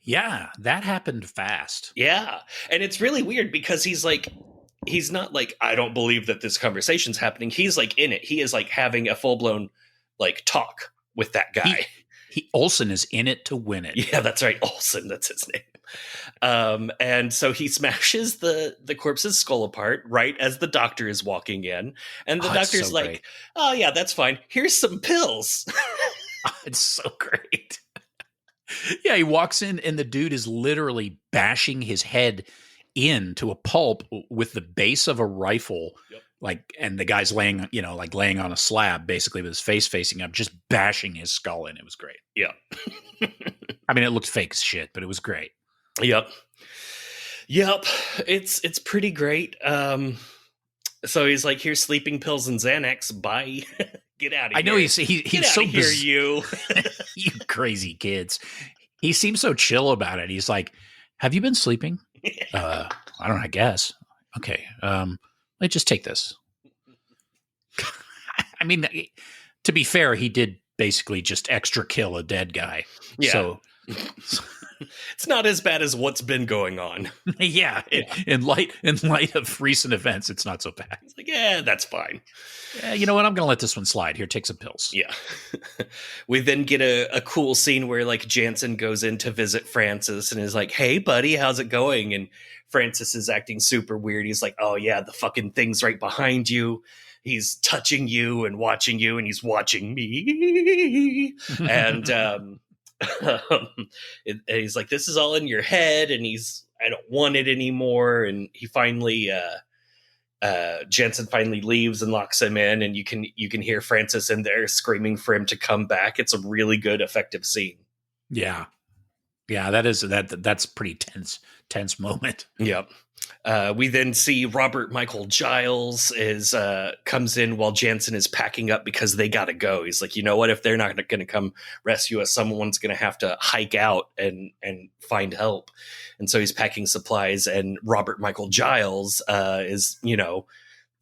Yeah, that happened fast. Yeah. And it's really weird because he's not like, I don't believe that this conversation's happening. He's like in it. He is like having a full blown like talk with that guy. Olsen is in it to win it. Yeah, that's right. Olsen, that's his name. And so he smashes the corpse's skull apart right as the doctor is walking in. And the doctor's so like, great. Oh yeah, that's fine. Here's some pills. It's so great. Yeah, he walks in and the dude is literally bashing his head into a pulp with the base of a rifle, and the guy's laying, laying on a slab, basically with his face facing up, just bashing his skull in. It was great. Yeah. I mean, it looked fake as shit, but it was great. Yep. It's pretty great. So he's like, here's sleeping pills and Xanax. Bye. Get out of here. I know he's so here, you. You crazy kids. He seems so chill about it. He's like, have you been sleeping? I don't know, I guess. Okay. Let's just take this. I mean, to be fair, he did basically just extra kill a dead guy. Yeah. So it's not as bad as what's been going on. Yeah. In light of recent events, it's not so bad. It's like, yeah, that's fine. Yeah, you know what? I'm going to let this one slide. Here, take some pills. Yeah. We then get a cool scene where like Jansen goes in to visit Francis and is like, hey, buddy, how's it going? And Francis is acting super weird. He's like, oh, yeah, the fucking thing's right behind you. He's touching you and he's watching me. And he's like, this is all in your head. And I don't want it anymore. And he finally, Jansen finally leaves and locks him in. And you can hear Francis in there screaming for him to come back. It's a really good, effective scene. Yeah. Yeah, that's pretty tense moment. Yep. We then see Robert Michael Giles comes in while Jansen is packing up because they gotta go. He's like, you know what? If they're not going to come rescue us, someone's going to have to hike out and find help. And so he's packing supplies, and Robert Michael Giles is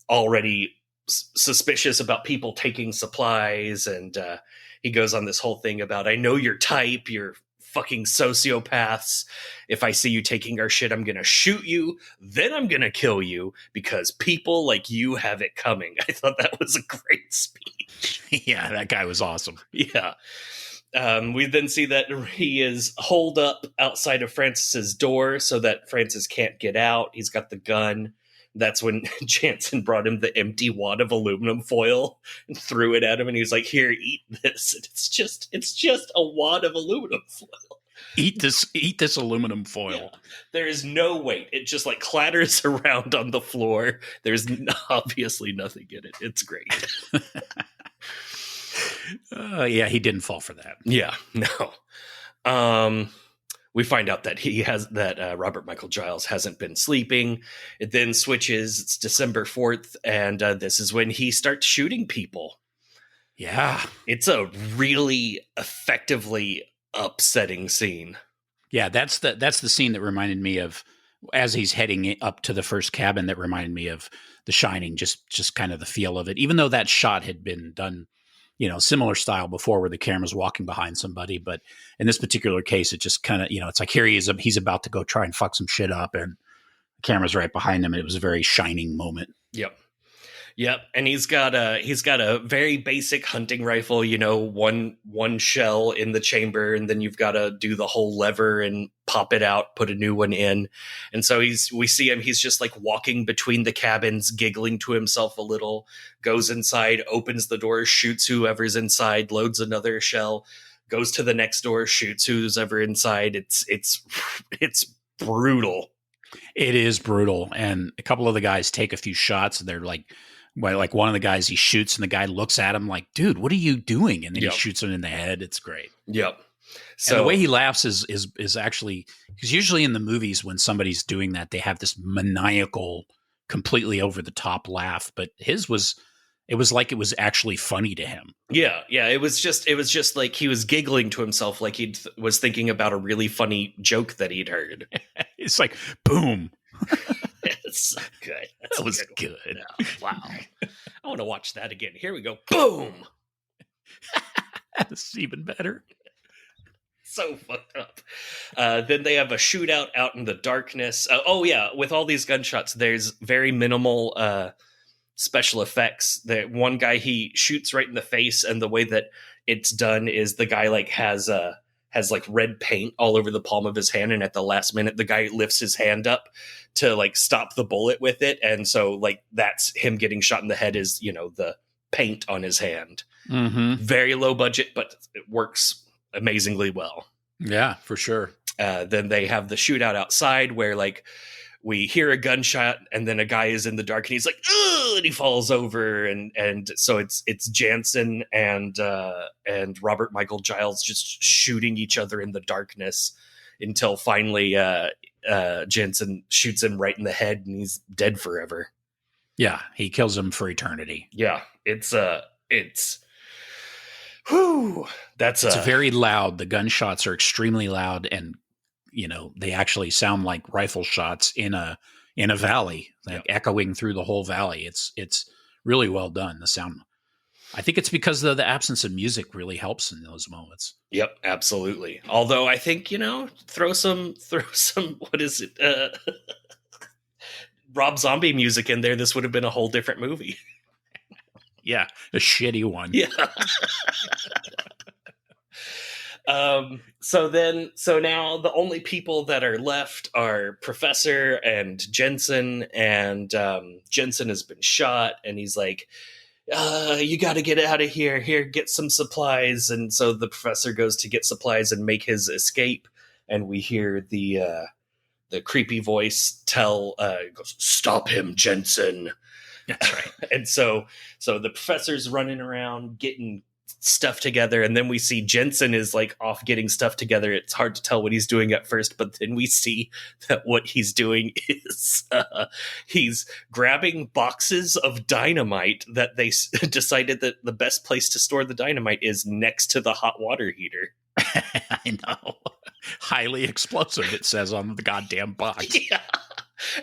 already suspicious about people taking supplies, and he goes on this whole thing about, I know your type, you're fucking sociopaths. If I see you taking our shit, I'm gonna shoot you, then I'm gonna kill you, because people like you have it coming. I thought that was a great speech. Yeah, that guy was awesome. Yeah. We then see that he is holed up outside of Francis's door so that Francis can't get out. He's got the gun. That's when Jansen brought him the empty wad of aluminum foil and threw it at him, and he's like, here, eat this. And it's just a wad of aluminum foil. Eat this aluminum foil. Yeah. There is no weight. It just like clatters around on the floor. There's obviously nothing in it. It's great. Yeah, he didn't fall for that. Yeah, no. We find out that Robert Michael Giles hasn't been sleeping. It then switches. It's December 4th, and this is when he starts shooting people. Yeah. It's a really effectively upsetting scene. Yeah, that's the scene that reminded me of, as he's heading up to the first cabin, that reminded me of The Shining, just kind of the feel of it. Even though that shot had been done, similar style before, where the camera's walking behind somebody. But in this particular case, it just kind of, it's like, here he is, he's about to go try and fuck some shit up, and the camera's right behind him. And it was a very Shining moment. Yep. And he's got a very basic hunting rifle, one shell in the chamber, and then you've got to do the whole lever and pop it out, put a new one in. And so we see him, he's just like walking between the cabins, giggling to himself a little, goes inside, opens the door, shoots whoever's inside, loads another shell, goes to the next door, shoots who's ever inside. It's brutal. It is brutal. And a couple of the guys take a few shots, and they're like one of the guys he shoots, and the guy looks at him like, dude, what are you doing? And then he shoots him in the head. It's great. Yep. So and the way he laughs is actually, because usually in the movies when somebody's doing that, they have this maniacal, completely over the top laugh, but it was like it was actually funny to him. Yeah. It was just like he was giggling to himself, like he was thinking about a really funny joke that he'd heard. It's like, boom. It's so good. That was good. Oh, wow. I want to watch that again. Here we go. Boom. That's even better. So fucked up. Then they have a shootout out in the darkness. With all these gunshots, there's very minimal special effects. That one guy, he shoots right in the face, and the way that it's done is the guy like has like red paint all over the palm of his hand, and at the last minute the guy lifts his hand up to like stop the bullet with it, and so like that's him getting shot in the head, is the paint on his hand. Mm-hmm. Very low budget, but it works amazingly well. Yeah, for sure. Then they have the shootout outside where like we hear a gunshot, and then a guy is in the dark, and he's like, "Ugh!" and he falls over, and so it's Jansen and Robert Michael Giles just shooting each other in the darkness until finally Jansen shoots him right in the head, and he's dead forever. Yeah, he kills him for eternity. Yeah, it's whew, it's very loud. The gunshots are extremely loud, and they actually sound like rifle shots in a valley, like echoing through the whole valley. It's really well done. The sound, I think it's because the absence of music really helps in those moments. Yep, absolutely. Although I think, throw some what is it? Rob Zombie music in there, this would have been a whole different movie. Yeah, a shitty one. Yeah. So now the only people that are left are Professor and Jensen, and Jensen has been shot, and he's like, you got to get out of here. Here, get some supplies. And so the Professor goes to get supplies and make his escape, and we hear the creepy voice goes, "Stop him, Jensen." That's right. And so the Professor's running around getting stuff together, and then we see Jensen is like off getting stuff together. It's hard to tell what he's doing at first, but then we see that what he's doing is he's grabbing boxes of dynamite that they decided that the best place to store the dynamite is next to the hot water heater. I know. Highly explosive, it says on the goddamn box. Yeah.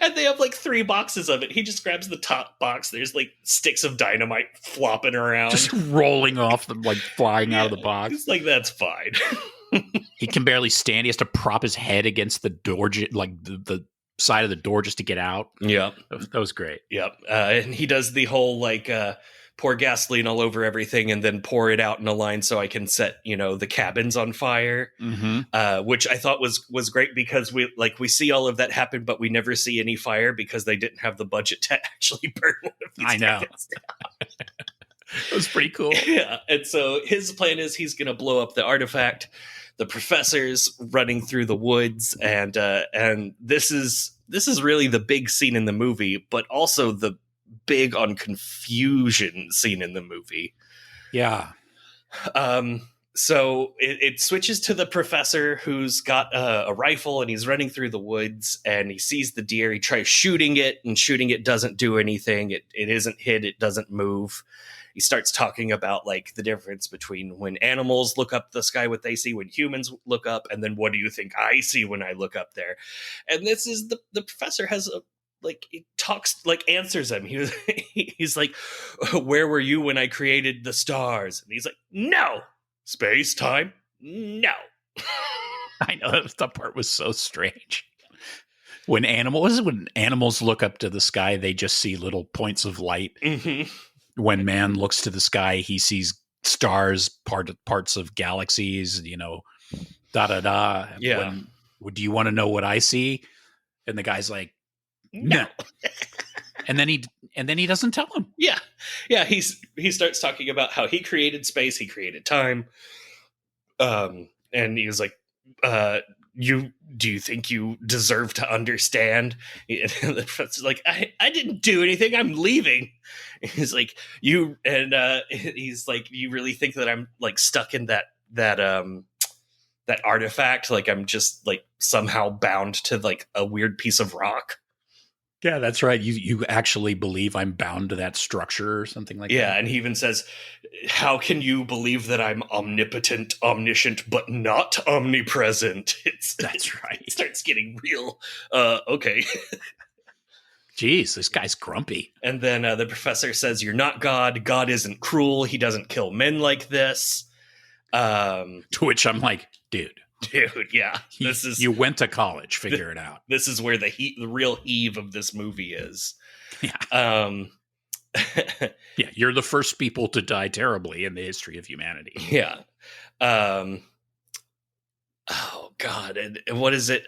And they have like 3 boxes of it. He just grabs the top box. There's like sticks of dynamite flopping around. Just rolling off them, like flying out of the box. It's like, that's fine. He can barely stand. He has to prop his head against the door, like the side of the door just to get out. Yeah. That was great. Yep. And he does the whole like pour gasoline all over everything and then pour it out in a line so I can set, the cabins on fire, which I thought was great because we see all of that happen, but we never see any fire because they didn't have the budget to actually burn one of these cabins down. It was pretty cool. Yeah. And so his plan is he's going to blow up the artifact. The Professor's running through the woods, and this is really the big scene in the movie, but also the big on confusion scene in the movie. Yeah. So it switches to the Professor, who's got a rifle, and he's running through the woods, and he sees the deer. He tries shooting it, and shooting it doesn't do anything. It isn't hit. It doesn't move. He starts talking about like the difference between when animals look up the sky, what they see, when humans look up, and then what do you think I see when I look up there? And this is the Professor has he talks, like answers him. He's like, "Where were you when I created the stars?" And he's like, "No. Space, time, no." I know, that part was so strange. When animals look up to the sky, they just see little points of light. Mm-hmm. When man looks to the sky, he sees stars, parts of galaxies, da. Yeah. Do you want to know what I see? And the guy's like, no. and then he doesn't tell him. Yeah. Yeah. He starts talking about how he created space, he created time. And he was like, do you think you deserve to understand? And the Professor's like, I didn't do anything. I'm leaving. He's like, he's like, you really think that I'm like stuck in that artifact? Like I'm just like somehow bound to like a weird piece of rock. Yeah, that's right. You actually believe I'm bound to that structure or something like that? Yeah, and he even says, "How can you believe that I'm omnipotent, omniscient, but not omnipresent?" That's right. It starts getting real. Okay. Jeez, this guy's grumpy. And then the Professor says, "You're not God. God isn't cruel. He doesn't kill men like this." To which I'm like, dude, yeah, you went to college. Figure it out. This is where the real heave of this movie is. Yeah. Yeah, you're the first people to die terribly in the history of humanity. Yeah. Oh God, and what is it?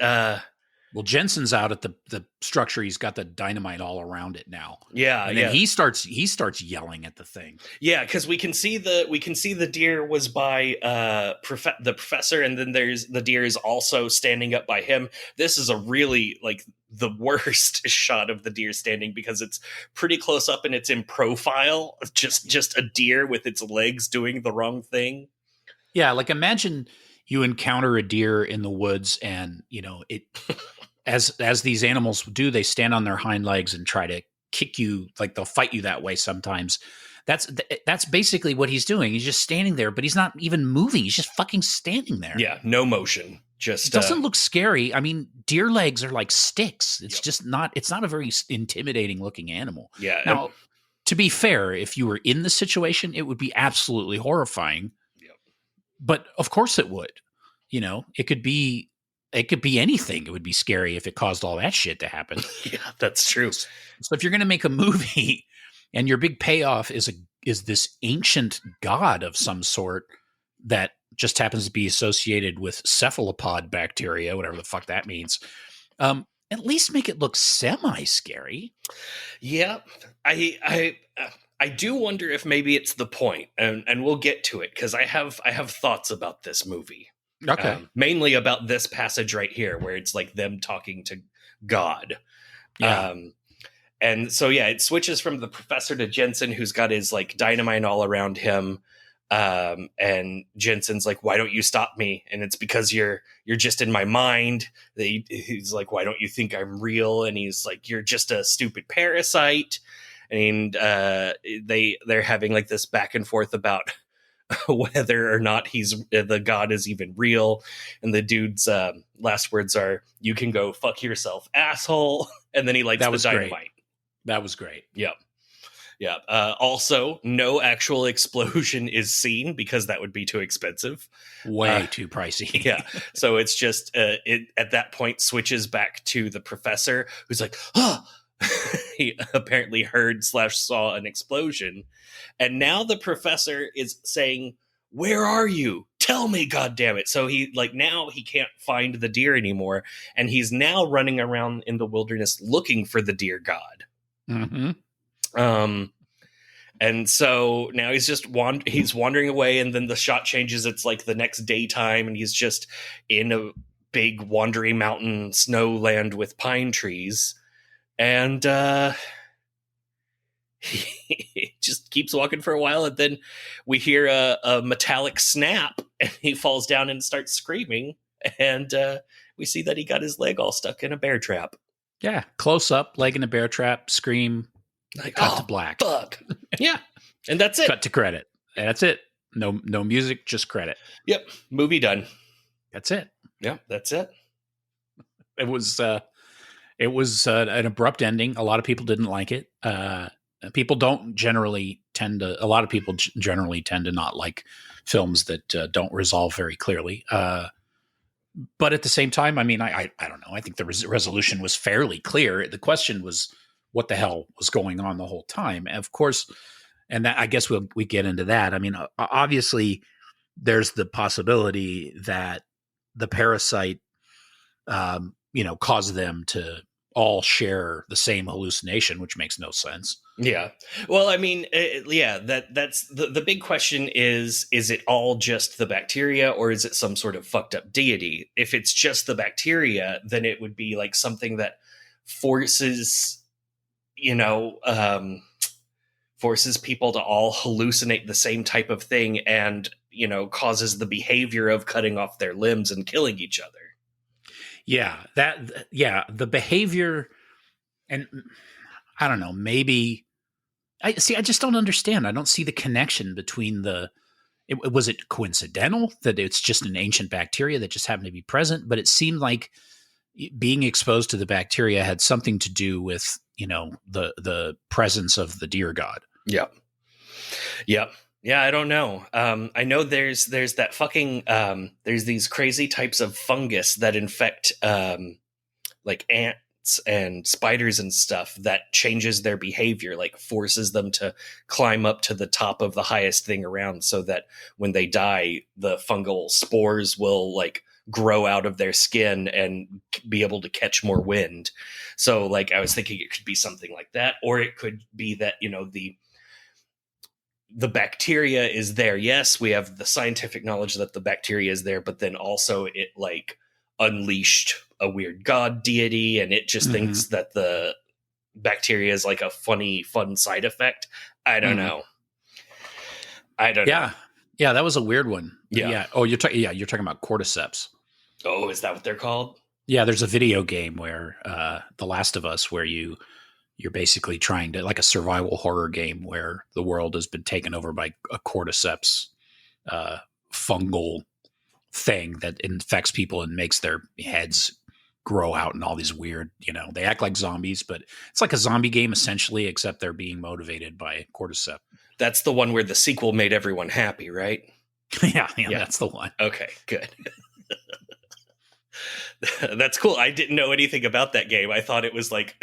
Well, Jensen's out at the structure. He's got the dynamite all around it now. Yeah, and then he starts yelling at the thing. Yeah, because we can see the deer was by the Professor, and then there's the deer is also standing up by him. This is a really like the worst shot of the deer standing because it's pretty close up and it's in profile, just a deer with its legs doing the wrong thing. Yeah, like imagine you encounter a deer in the woods and, it as these animals do, they stand on their hind legs and try to kick you, like they'll fight you that way sometimes. That's basically what he's doing. He's just standing there, but he's not even moving. He's just fucking standing there. Yeah, no motion. Just it doesn't look scary. I mean, deer legs are like sticks. It's Yep. just not. It's not a very intimidating looking animal. Yeah. Now, to be fair, if you were in the situation, it would be absolutely horrifying. Yep. But of course, it would. It could be anything. It would be scary if it caused all that shit to happen. Yeah, that's true. So if you're going to make a movie and your big payoff is this ancient god of some sort that just happens to be associated with cephalopod bacteria, whatever the fuck that means, at least make it look semi-scary. Yeah, I do wonder if maybe it's the point, and we'll get to it because I have thoughts about this movie. Okay. Mainly about this passage right here, where it's like them talking to God. Yeah. And so, yeah, it switches from the professor to Jensen, who's got his like dynamite all around him. And Jensen's like, "Why don't you stop me?" And it's because you're just in my mind. He's like, "Why don't you think I'm real?" And he's like, "You're just a stupid parasite." And they're having like this back and forth about whether or not the god is even real. And the dude's last words are, "You can go fuck yourself, asshole." And then he lights the dynamite. Great. That was great. Yep. Yeah. Also, no actual explosion is seen because that would be too expensive. Way too pricey. Yeah. So it's just it at that point switches back to the professor, who's like, "Oh." He apparently heard/saw an explosion, and now the professor is saying, "Where are you? Tell me, goddammit." So now he can't find the deer anymore, and he's now running around in the wilderness looking for the deer god. Mm-hmm. And so now he's just he's wandering away, and then the shot changes. It's like the next daytime, and he's just in a big wandering mountain snowland with pine trees. And he just keeps walking for a while, and then we hear a metallic snap, and he falls down and starts screaming. And we see that he got his leg all stuck in a bear trap. Yeah, close up, leg in a bear trap, scream, Like, cut to black. Fuck. Yeah, and that's it. Cut to credit. That's it. No music, just credit. Yep, movie done. That's it. Yeah, that's it. It was an abrupt ending. A lot of people didn't like it. People don't generally tend to. A lot of people generally tend to not like films that don't resolve very clearly. But at the same time, I mean, I don't know. I think the resolution was fairly clear. The question was, what the hell was going on the whole time? And of course, and that I guess we get into that. I mean, obviously, there's the possibility that the parasite, caused them to all share the same hallucination, which makes no sense. Yeah. Well, I mean, that's the big question is it all just the bacteria, or is it some sort of fucked up deity? If it's just the bacteria, then it would be like something that forces people to all hallucinate the same type of thing, and, causes the behavior of cutting off their limbs and killing each other. Yeah, the behavior, and I don't know, maybe I just don't understand. I don't see the connection between was it coincidental that it's just an ancient bacteria that just happened to be present? But it seemed like being exposed to the bacteria had something to do with, the presence of the deer god. Yep. Yep. Yeah, I don't know. I know there's that fucking there's these crazy types of fungus that infect like ants and spiders and stuff that changes their behavior, like forces them to climb up to the top of the highest thing around, so that when they die, the fungal spores will like grow out of their skin and be able to catch more wind. So like I was thinking it could be something like that, or it could be that, the bacteria is there. Yes, we have the scientific knowledge that the bacteria is there, but then also it like unleashed a weird god deity, and it just thinks that the bacteria is like a fun side effect. I don't know. I don't know. Yeah, that was a weird one. Yeah. Oh, you're talking about cordyceps. Oh, is that what they're called? Yeah, there's a video game where The Last of Us, where you're basically trying to, like a survival horror game where the world has been taken over by a cordyceps fungal thing that infects people and makes their heads grow out and all these weird, they act like zombies, but it's like a zombie game essentially, except they're being motivated by cordyceps. That's the one where the sequel made everyone happy, right? Yeah, that's the one. Okay, good. That's cool. I didn't know anything about that game. I thought it was like,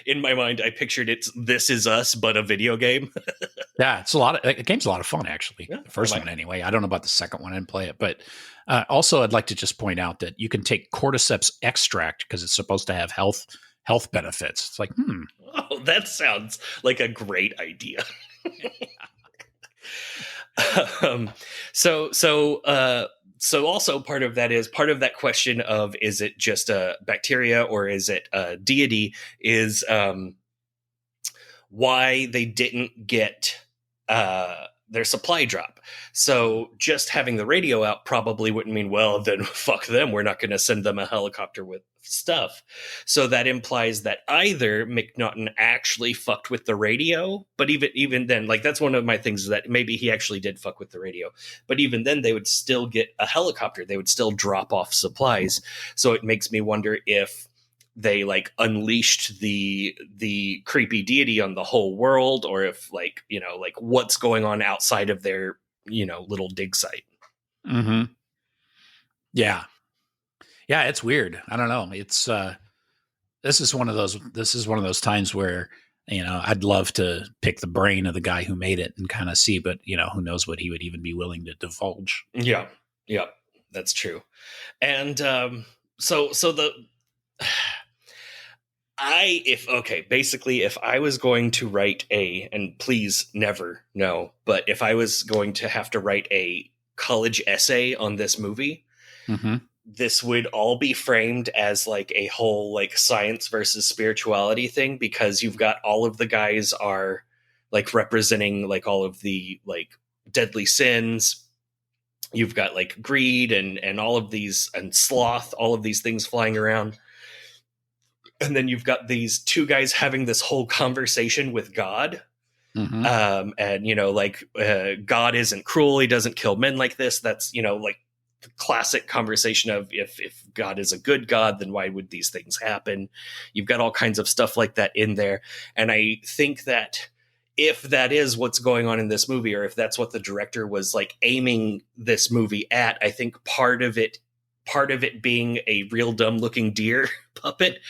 in my mind, I pictured it's This Is Us, but a video game. Yeah, the game's a lot of fun, actually. Yeah, the first one, anyway. I don't know about the second one. I didn't play it. But also, I'd like to just point out that you can take cordyceps extract because it's supposed to have health benefits. It's like, Oh, that sounds like a great idea. So also part of that question of, is it just a bacteria or is it a deity, is why they didn't get their supply drop. So just having the radio out probably wouldn't mean, well, then fuck them. We're not going to send them a helicopter with stuff. So that implies that either McNaughton actually fucked with the radio, but even then, like, that's one of my things, is that maybe he actually did fuck with the radio. But even then, they would still get a helicopter. They would still drop off supplies. So it makes me wonder if they like unleashed the creepy deity on the whole world, or if like what's going on outside of their little dig site. Yeah, it's weird. I don't know. It's this is one of those times where I'd love to pick the brain of the guy who made it and kind of see, but who knows what he would even be willing to divulge. Yeah, that's true. And so the if I was going to write and please never know, but if I was going to have to write a college essay on this movie, this would all be framed as like a whole like science versus spirituality thing, because you've got all of the guys are like representing like all of the like deadly sins. You've got like greed and all of these, and sloth, all of these things flying around. And then you've got these two guys having this whole conversation with God. God isn't cruel. He doesn't kill men like this. That's, like the classic conversation of if God is a good God, then why would these things happen? You've got all kinds of stuff like that in there. And I think that if that is what's going on in this movie, or if that's what the director was like aiming this movie at, I think part of it being a real dumb looking deer puppet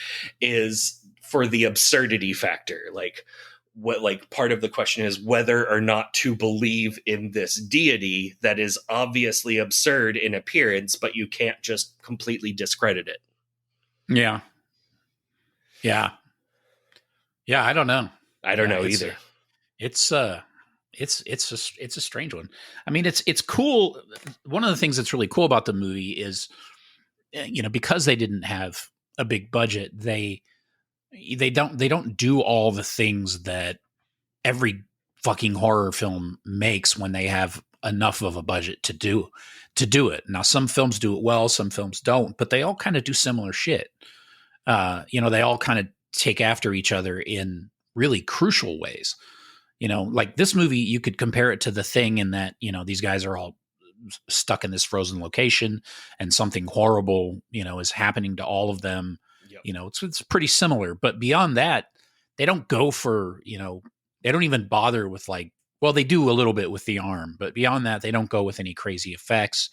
is for the absurdity factor. Like part of the question is whether or not to believe in this deity that is obviously absurd in appearance, but you can't just completely discredit it. Yeah. I don't know. I don't know either. It's a strange one. I mean, it's cool. One of the things that's really cool about the movie is, because they didn't have a big budget, they don't do all the things that every fucking horror film makes when they have enough of a budget to do it. Now, some films do it well, some films don't, but they all kind of do similar shit. They all kind of take after each other in really crucial ways. Like this movie, you could compare it to The Thing in that, these guys are all stuck in this frozen location and something horrible, is happening to all of them. Yep. It's pretty similar, but beyond that, they don't go for, they don't even bother with like, well, they do a little bit with the arm, but beyond that, they don't go with any crazy effects.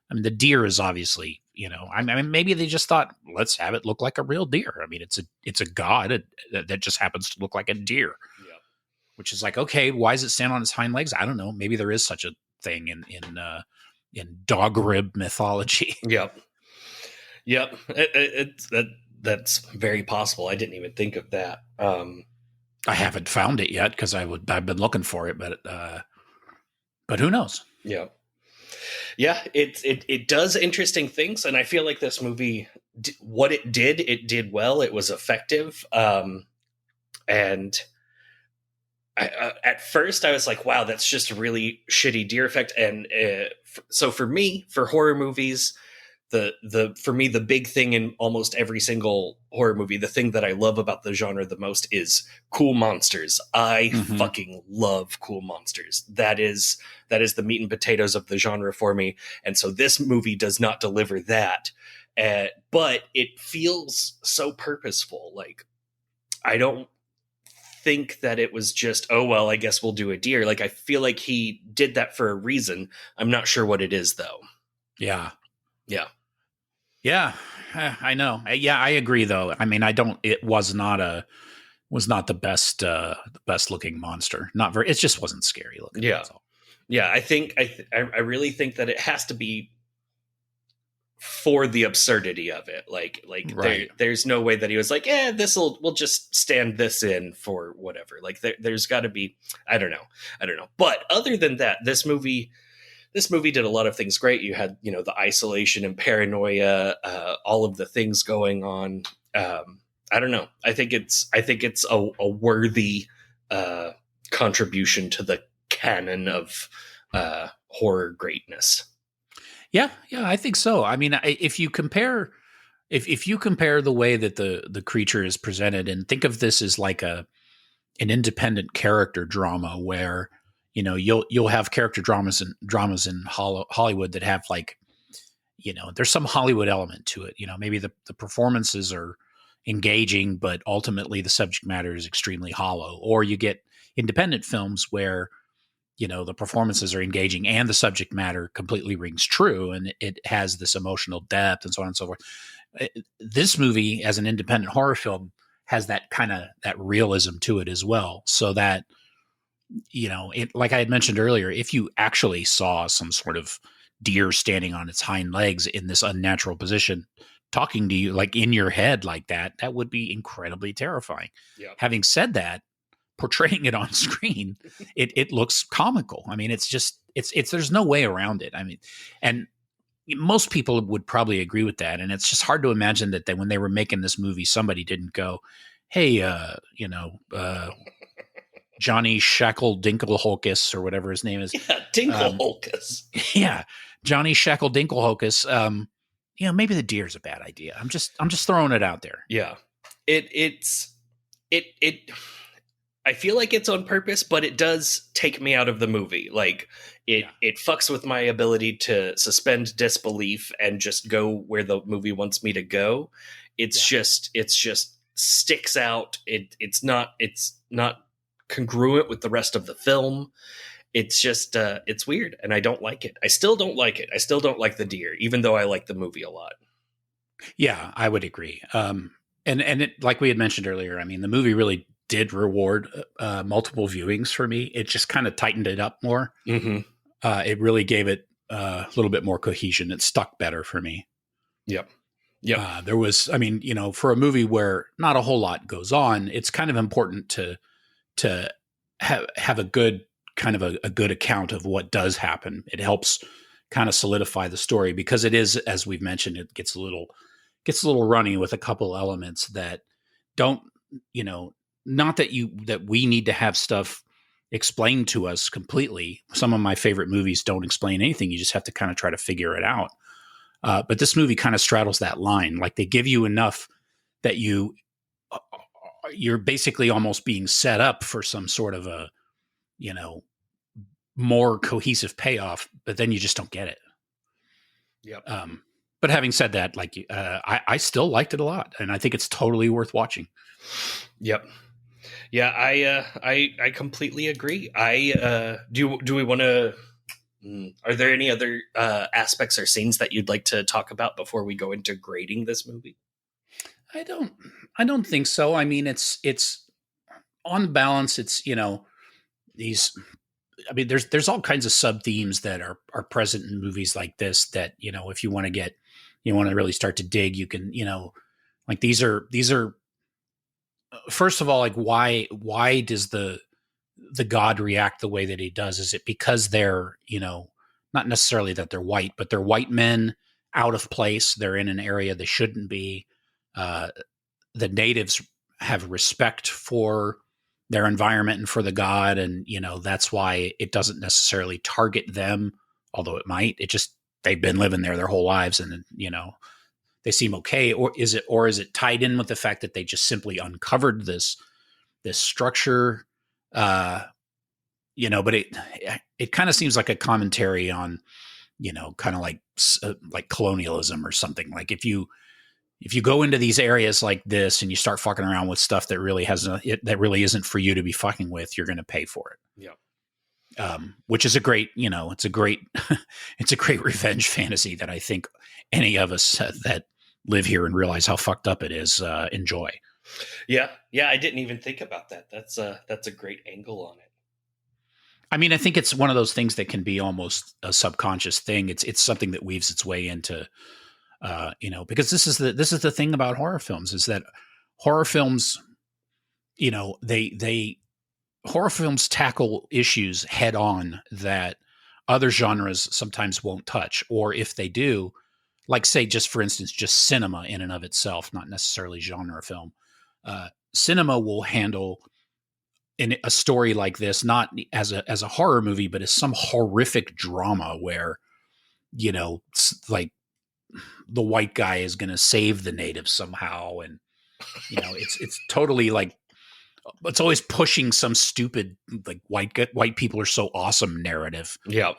I mean, the deer is obviously, I mean, maybe they just thought, let's have it look like a real deer. I mean, it's a god that just happens to look like a deer. Yeah. Which is like, okay, why does it stand on its hind legs? I don't know. Maybe there is such a thing in dog rib mythology. Yep. That's very possible. I didn't even think of that. I haven't found it yet because I've been looking for it, but who knows? Yeah. Yeah, it does interesting things, and I feel like this movie, what it did well. It was effective, and at first I was like, "Wow, that's just a really shitty deer effect." And so for me, for horror movies, for me the big thing in almost every single horror movie, the thing that I love about the genre the most is cool monsters. I fucking love cool monsters. That is the meat and potatoes of the genre for me. And so this movie does not deliver that, but it feels so purposeful. Like, I don't think that it was just, oh well, I guess we'll do a deer. Like, I feel like he did that for a reason. I'm not sure what it is though. Yeah. Yeah, I know. Yeah, I agree though. I mean, it was not the best looking monster. Not very. It just wasn't scary looking. Yeah. Yeah. I really think that it has to be for the absurdity of it. Like right. There's no way that he was like, we'll just stand this in for whatever. Like there's got to be, I don't know. But other than that, this movie did a lot of things great. You had, the isolation and paranoia, all of the things going on. I don't know. I think it's a worthy contribution to the canon of horror greatness. Yeah, I think so. I mean, if you compare the way that the creature is presented, and think of this as like an independent character drama where, you'll have character dramas in Hollywood that have like, there's some Hollywood element to it. Maybe the performances are engaging, but ultimately the subject matter is extremely hollow. Or you get independent films where, the performances are engaging and the subject matter completely rings true, and it has this emotional depth and so on and so forth. This movie, as an independent horror film, has that realism to it as well. So that, like I had mentioned earlier, if you actually saw some sort of deer standing on its hind legs in this unnatural position, talking to you like in your head like that would be incredibly terrifying. Yeah. Having said that, portraying it on screen, it looks comical. I mean, it's there's no way around it. I mean, and most people would probably agree with that. And it's just hard to imagine that when they were making this movie, somebody didn't go, hey, Johnny Shackle Dinklehocus or whatever his name is. Yeah, Dinklehocus. Yeah, Johnny Shackle Dinklehocus. Maybe the deer's a bad idea. I'm just throwing it out there. Yeah, it I feel like it's on purpose, but it does take me out of the movie. Like it fucks with my ability to suspend disbelief and just go where the movie wants me to go. It's just sticks out. It's not congruent with the rest of the film. It's just it's weird, and I don't like it. I still don't like it. I still don't like the deer, even though I like the movie a lot. Yeah, I would agree. And it, like we had mentioned earlier, I mean, the movie really did reward multiple viewings for me. It just kind of tightened it up more. Mm-hmm. It really gave it a little bit more cohesion. It stuck better for me. Yep. There was, I mean, for a movie where not a whole lot goes on, it's kind of important to have a good kind of a good account of what does happen. It helps kind of solidify the story, because it is, as we've mentioned, it gets a little runny with a couple elements that don't, not that we need to have stuff explained to us completely. Some of my favorite movies don't explain anything. You just have to kind of try to figure it out. But this movie kind of straddles that line. Like, they give you enough that you're basically almost being set up for some sort of a, more cohesive payoff, but then you just don't get it. Yep. But having said that, like, I still liked it a lot, and I think it's totally worth watching. Yep. Yeah, I completely agree. Do we want to? Are there any other aspects or scenes that you'd like to talk about before we go into grading this movie? I don't think so. I mean, it's on balance. It's these. I mean, there's all kinds of sub themes that are present in movies like this that, if you want to really start to dig, you can, like these are first of all, like why does the god react the way that he does? Is it because they're, not necessarily that they're white, but they're white men out of place. They're in an area they shouldn't be. The natives have respect for their environment and for the god. And, that's why it doesn't necessarily target them, although it might. They've been living there their whole lives, and, they seem okay. Or is it tied in with the fact that they just simply uncovered this structure? But it kind of seems like a commentary on, kind of like colonialism or something. Like if you go into these areas like this and you start fucking around with stuff that really that really isn't for you to be fucking with, you're going to pay for it. Yeah. Which is a great, it's a great revenge fantasy that I think any of us that live here and realize how fucked up it is, enjoy. Yeah. Yeah. I didn't even think about that. That's a great angle on it. I mean, I think it's one of those things that can be almost a subconscious thing. It's something that weaves its way into, because this is the thing about horror films, is that horror films, horror films tackle issues head on that other genres sometimes won't touch, or if they do, like say, just for instance, just cinema in and of itself, not necessarily genre film. Cinema will handle in a story like this, not as a horror movie, but as some horrific drama where, like the white guy is going to save the natives somehow. And, it's totally like, it's always pushing some stupid, like white people are so awesome narrative. Yeah.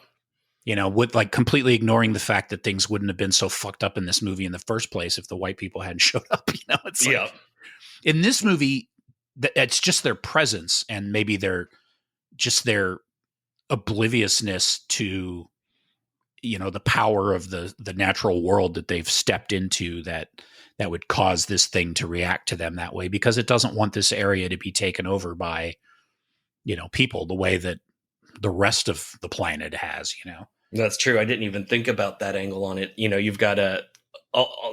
With like completely ignoring the fact that things wouldn't have been so fucked up in this movie in the first place if the white people hadn't showed up. It's like, in this movie, it's just their presence and maybe their obliviousness to, the power of the natural world that they've stepped into that would cause this thing to react to them that way, because it doesn't want this area to be taken over by, people the way that the rest of the planet has, That's true. I didn't even think about that angle on it. You've got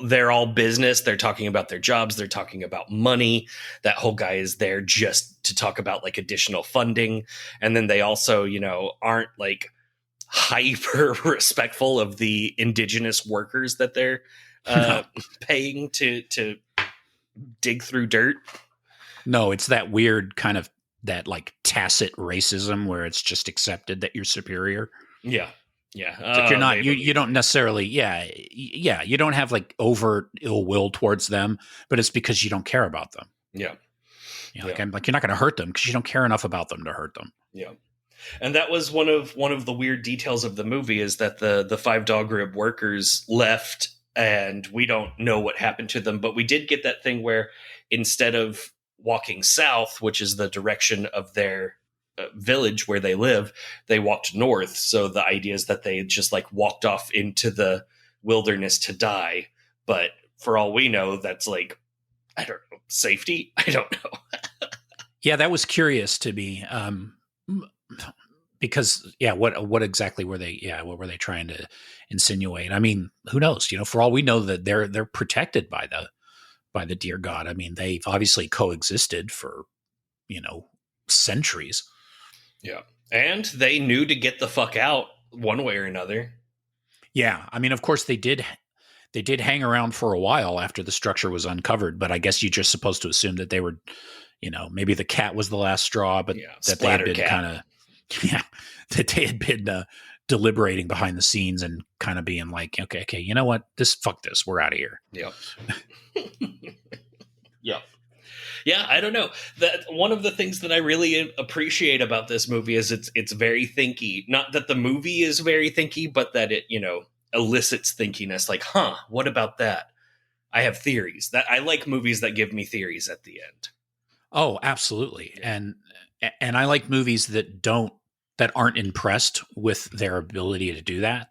they're all business. They're talking about their jobs. They're talking about money. That whole guy is there just to talk about like additional funding. And then they also, aren't like hyper respectful of the indigenous workers that they're paying to dig through dirt. No, it's that weird kind of that like tacit racism where it's just accepted that you're superior. Yeah. Yeah. It's like you're not, you don't necessarily, you don't have like overt ill will towards them, but it's because you don't care about them. Yeah. I'm like, you're not going to hurt them because you don't care enough about them to hurt them. Yeah. And that was one of the weird details of the movie, is that the 5 dog rib workers left and we don't know what happened to them. But we did get that thing where instead of walking south, which is the direction of their village where they live, they walked north. So the idea is that they just like walked off into the wilderness to die. But for all we know, that's like, I don't know, safety. I don't know. Yeah, that was curious to me. Because what exactly were they? Yeah, what were they trying to insinuate? I mean, who knows? For all we know, that they're protected by the dear God. I mean, they've obviously coexisted for centuries. Yeah, and they knew to get the fuck out one way or another. Yeah, I mean, of course they did. They did hang around for a while after the structure was uncovered, but I guess you're just supposed to assume that they were, maybe the cat was the last straw, but that they had been kind of. Yeah, that they had been deliberating behind the scenes and kind of being like, okay, you know what? Fuck this. We're out of here. Yeah. Yeah. Yeah, I don't know. That one of the things that I really appreciate about this movie is it's very thinky. Not that the movie is very thinky, but that it, elicits thinkiness. Like, what about that? I have theories. That I like movies that give me theories at the end. Oh, absolutely. Yeah. And I like movies that aren't impressed with their ability to do that,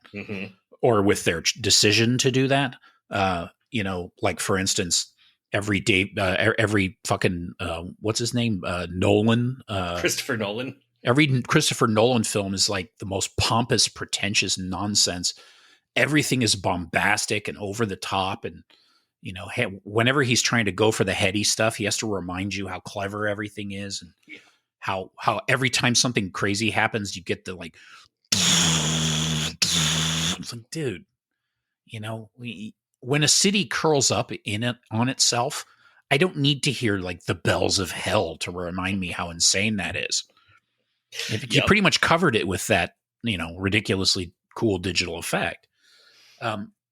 or with their decision to do that. Like for instance, every fucking what's his name, Nolan, Christopher Nolan. Every Christopher Nolan film is like the most pompous, pretentious nonsense. Everything is bombastic and over the top, and whenever he's trying to go for the heady stuff, he has to remind you how clever everything is, and how every time something crazy happens, you get the like It's like, dude, when a city curls up on itself, I don't need to hear like the bells of hell to remind me how insane that is. You pretty much covered it with that, ridiculously cool digital effect.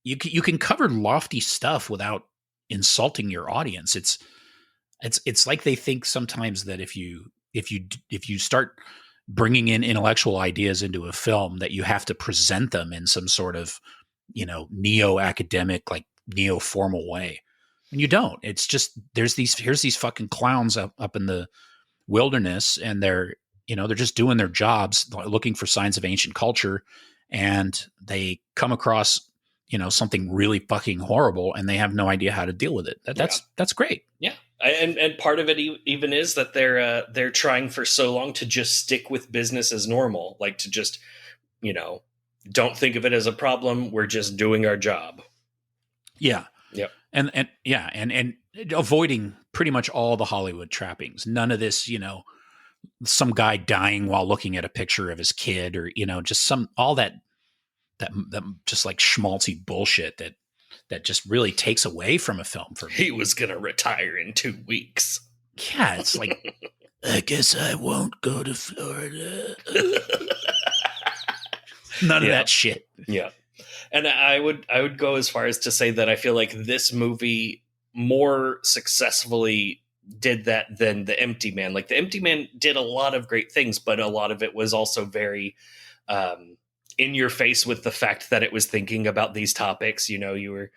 You can cover lofty stuff without insulting your audience. It's like they think sometimes that if you start bringing in intellectual ideas into a film, that you have to present them in some sort of, neo-academic, like neo-formal way. And you don't. It's just here's these fucking clowns up in the wilderness, and they're just doing their jobs, looking for signs of ancient culture, and they come across something really fucking horrible, and they have no idea how to deal with it. That's great. Yeah. And part of it even is that they're trying for so long to just stick with business as normal, like to just, don't think of it as a problem. We're just doing our job. Yeah. Yep. And avoiding pretty much all the Hollywood trappings. None of this, some guy dying while looking at a picture of his kid, or, just all that just like schmaltzy bullshit that just really takes away from a film for me. He was going to retire in 2 weeks. Yeah, it's like, I guess I won't go to Florida. None of that shit. Yeah. And I would go as far as to say that I feel like this movie more successfully did that than The Empty Man. Like The Empty Man did a lot of great things, but a lot of it was also very in your face with the fact that it was thinking about these topics. You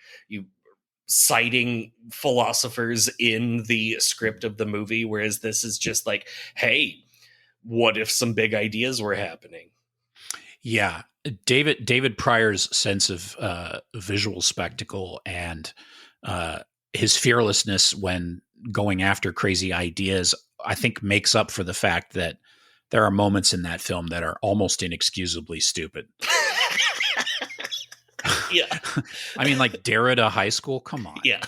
citing philosophers in the script of the movie, whereas this is just like, hey, what if some big ideas were happening? Yeah. David Pryor's sense of visual spectacle and his fearlessness when going after crazy ideas, I think makes up for the fact that there are moments in that film that are almost inexcusably stupid. Yeah. I mean, like Derrida High School. Come on. Yeah.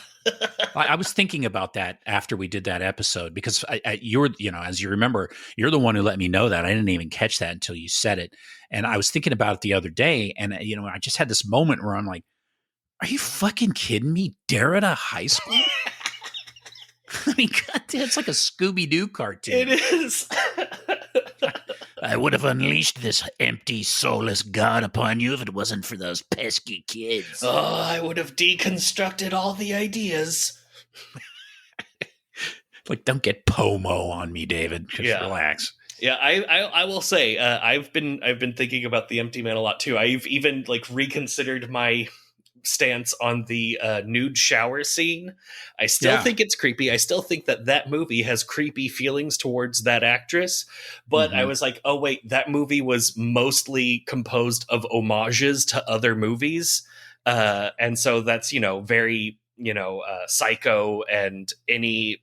I was thinking about that after we did that episode, because you're, as you remember, you're the one who let me know that. I didn't even catch that until you said it. And I was thinking about it the other day, and, I just had this moment where I'm like, are you fucking kidding me? Derrida High School? I mean, goddamn, it's like a Scooby-Doo cartoon. It is. I would have unleashed this empty, soulless god upon you if it wasn't for those pesky kids. Oh, I would have deconstructed all the ideas. Like, don't get Pomo on me, David. Just relax. Yeah, I will say I've been thinking about The Empty Man a lot too. I've even reconsidered my stance on the nude shower scene. I still think it's creepy. I still think that movie has creepy feelings towards that actress. But I was like, oh wait, that movie was mostly composed of homages to other movies, and so that's very Psycho and any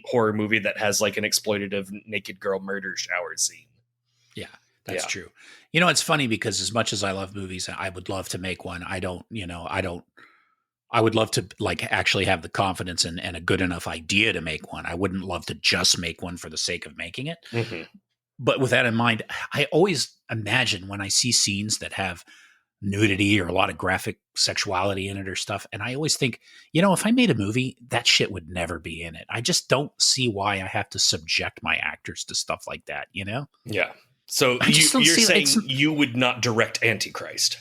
horror movie that has like an exploitative naked girl murder shower scene. Yeah, that's true. It's funny because as much as I love movies, I would love to make one. I would love to actually have the confidence and a good enough idea to make one. I wouldn't love to just make one for the sake of making it. Mm-hmm. But with that in mind, I always imagine when I see scenes that have nudity or a lot of graphic sexuality in it or stuff, and I always think, if I made a movie, that shit would never be in it. I just don't see why I have to subject my actors to stuff like that, Yeah. So you're saying you would not direct Antichrist?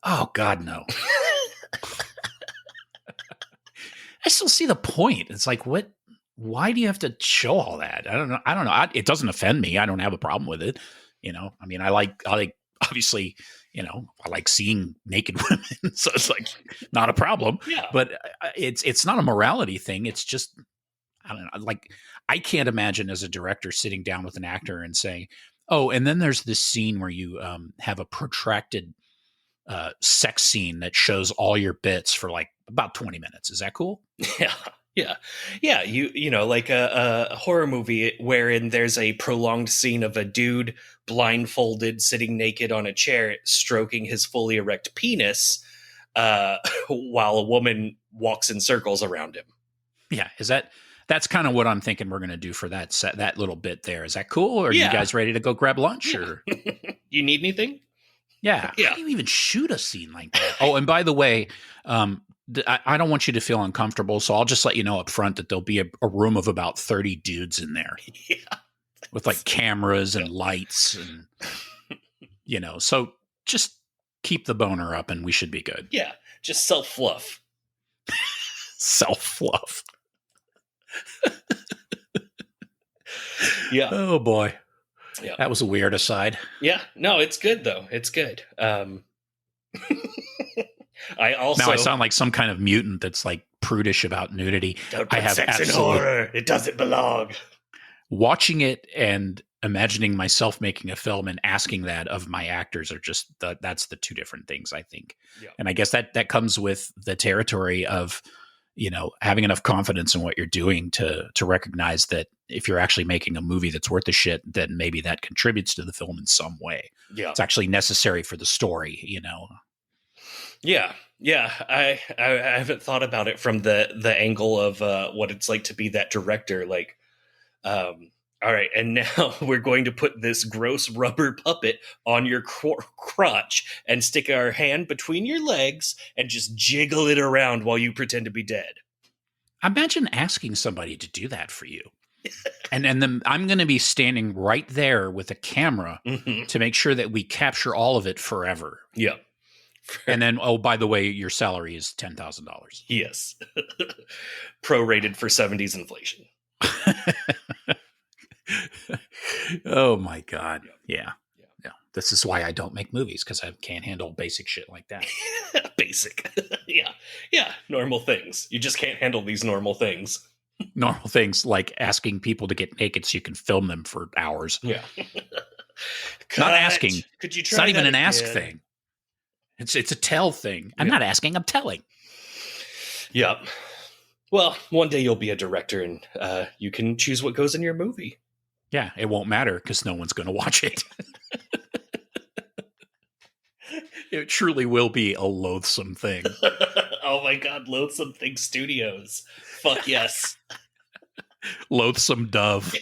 Oh, God, no. I still see the point. It's like, what? Why do you have to show all that? I don't know. It doesn't offend me. I don't have a problem with it. I mean, I like obviously, I like seeing naked women, so it's like not a problem. Yeah. But it's not a morality thing. It's just, I don't know. Like, I can't imagine as a director sitting down with an actor and saying, oh, and then there's this scene where you have a protracted sex scene that shows all your bits for like about 20 minutes. Is that cool? Yeah. Like a horror movie wherein there's a prolonged scene of a dude blindfolded, sitting naked on a chair, stroking his fully erect penis, while a woman walks in circles around him. Yeah. That's kind of what I'm thinking we're going to do for that little bit there. Is that cool? Or are you guys ready to go grab lunch? Or you need anything? Yeah. Yeah. How do you even shoot a scene like that? Oh, and by the way, I don't want you to feel uncomfortable, so I'll just let you know up front that there'll be a room of about 30 dudes in there. Yeah. With like cameras and lights and, so just keep the boner up and we should be good. Yeah. Just self-fluff. Self-fluff. Yeah. Oh boy. Yeah. That was a weird aside. Yeah. No, it's good though. It's good. I also Now I sound like some kind of mutant that's like prudish about nudity. Don't put sex in horror. It doesn't belong. Watching it and imagining myself making a film and asking that of my actors are just that's the two different things, I think. Yeah. And I guess that comes with the territory of, having enough confidence in what you're doing to recognize that if you're actually making a movie that's worth the shit, then maybe that contributes to the film in some way. Yeah. It's actually necessary for the story, Yeah. Yeah. I haven't thought about it from the angle of what it's like to be that director. Like, all right, and now we're going to put this gross rubber puppet on your crotch and stick our hand between your legs and just jiggle it around while you pretend to be dead. Imagine asking somebody to do that for you. And then I'm going to be standing right there with a camera to make sure that we capture all of it forever. Yeah. And then, oh, by the way, your salary is $10,000. Yes. Prorated for 70s inflation. Oh my God. Yeah. This is why I don't make movies, because I can't handle basic shit like that. Basic. Yeah. Normal things. You just can't handle these normal things. Normal things like asking people to get naked so you can film them for hours. Yeah. Not asking. Could you try It's not even that an ask again? thing. It's a tell thing. I'm not asking, I'm telling. Yep. Well, one day you'll be a director and you can choose what goes in your movie. Yeah, it won't matter because no one's going to watch it. It truly will be a loathsome thing. Oh my God, Loathsome Things Studios. Fuck yes. Loathsome Dove.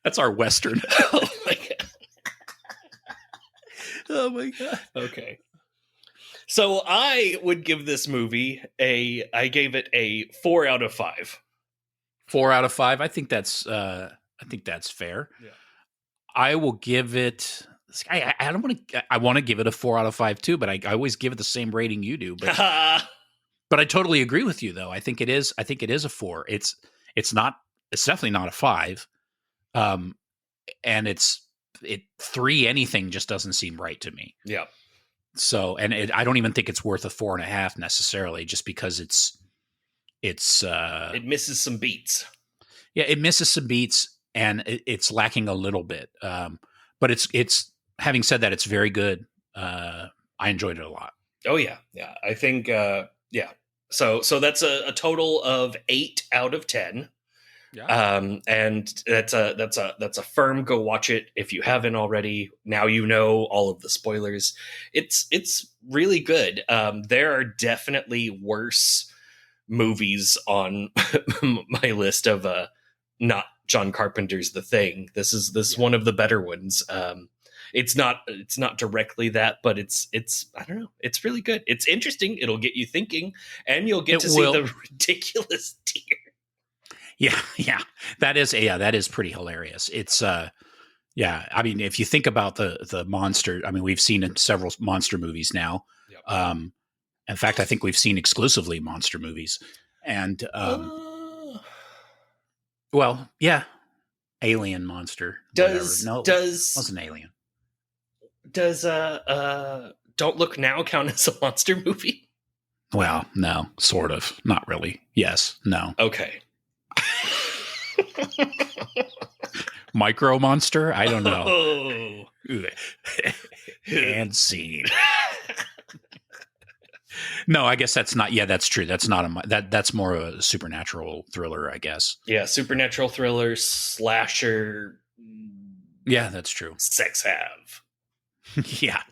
That's our Western. Oh my God. Oh my God. Okay. So I would give this movie I gave it a 4 out of 5. 4 out of 5. I think that's fair. Yeah. I will give it. I don't want to. I want to give it a 4 out of 5 too, but I always give it the same rating you do. But I totally agree with you, though. I think it is a 4. It's definitely not a 5. And 3 anything just doesn't seem right to me. Yeah. So, and I don't even think it's worth a 4.5 necessarily, just because it misses some beats. Yeah, it misses some beats, and it's lacking a little bit. But it's having said that, it's very good. I enjoyed it a lot. Oh yeah, yeah. I think yeah. So that's a total of 8 out of 10. Yeah. And that's a firm go watch it if you haven't already. Now you know all of the spoilers. It's really good. There are definitely worse movies on my list of not John Carpenter's The Thing. This is one of the better ones. It's not directly that, but it's I don't know. It's really good. It's interesting. It'll get you thinking, and you'll get to see the ridiculous deer. Yeah. That is pretty hilarious. It's I mean, if you think about the monster, I mean, we've seen in several monster movies now. Yep. In fact, I think we've seen exclusively monster movies. And well, yeah. Alien monster. Wasn't Alien. Does Don't Look Now count as a monster movie? Well, no, sort of. Not really. Yes. No. Okay. Micro monster? I don't know. Oh. And scene. No, I guess that's not. Yeah, that's true. That's not that's more a supernatural thriller, I guess. Yeah, supernatural thriller, slasher. Yeah, that's true. Sex have. Yeah,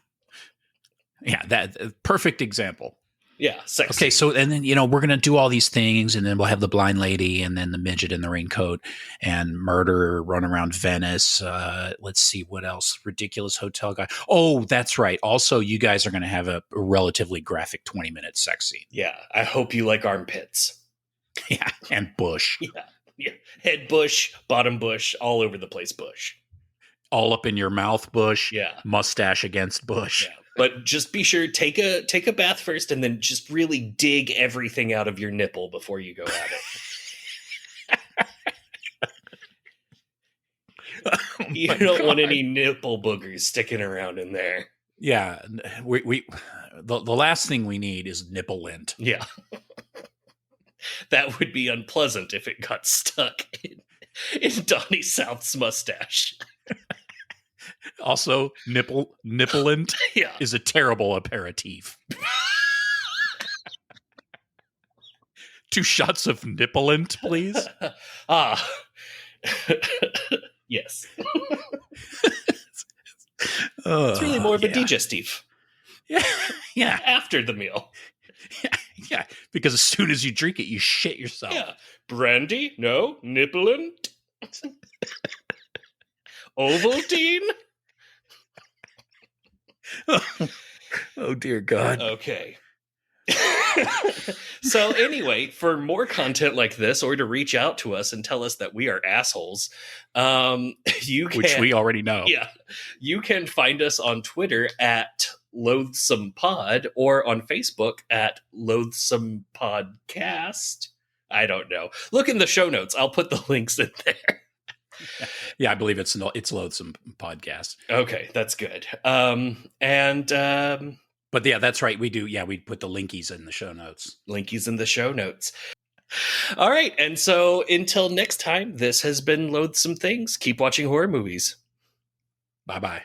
that perfect example. Yeah, sex Okay, scene. so and then we're gonna do all these things, and then we'll have the blind lady, and then the midget in the raincoat, and murder, run around Venice. Let's see what else. Ridiculous hotel guy. Oh, that's right. Also, you guys are gonna have a relatively graphic 20-minute sex scene. Yeah, I hope you like armpits. Yeah, and bush, Yeah, head bush, bottom bush, all over the place bush. all up in your mouth, bush. Yeah. Mustache against bush. Yeah. But just be sure take a bath first, and then just really dig everything out of your nipple before you go at it. You don't want any nipple boogers sticking around in there. Yeah, the last thing we need is nipple lint. Yeah. That would be unpleasant if it got stuck in Donnie South's mustache. Also, nipple lint Yeah. is a terrible aperitif. 2 shots of nipple lint, please. Yes. It's really more of a digestive. Yeah. After the meal. Yeah. Because as soon as you drink it, you shit yourself. Yeah. Brandy? No. Nipplent? Ovaltine? Oh, dear God. Okay. So anyway, for more content like this, or to reach out to us and tell us that we are assholes, you can, which we already know. Yeah, you can find us on Twitter at Loathsome Pod, or on Facebook at Loathsome Podcast. I don't know. Look in the show notes. I'll put the links in there. Yeah, I believe it's Loathsome Podcast. Okay, that's good. But yeah, that's right. We do. Yeah, we put the linkies in the show notes. Linkies in the show notes. All right, and so until next time, this has been Loathsome Things. Keep watching horror movies. Bye-bye.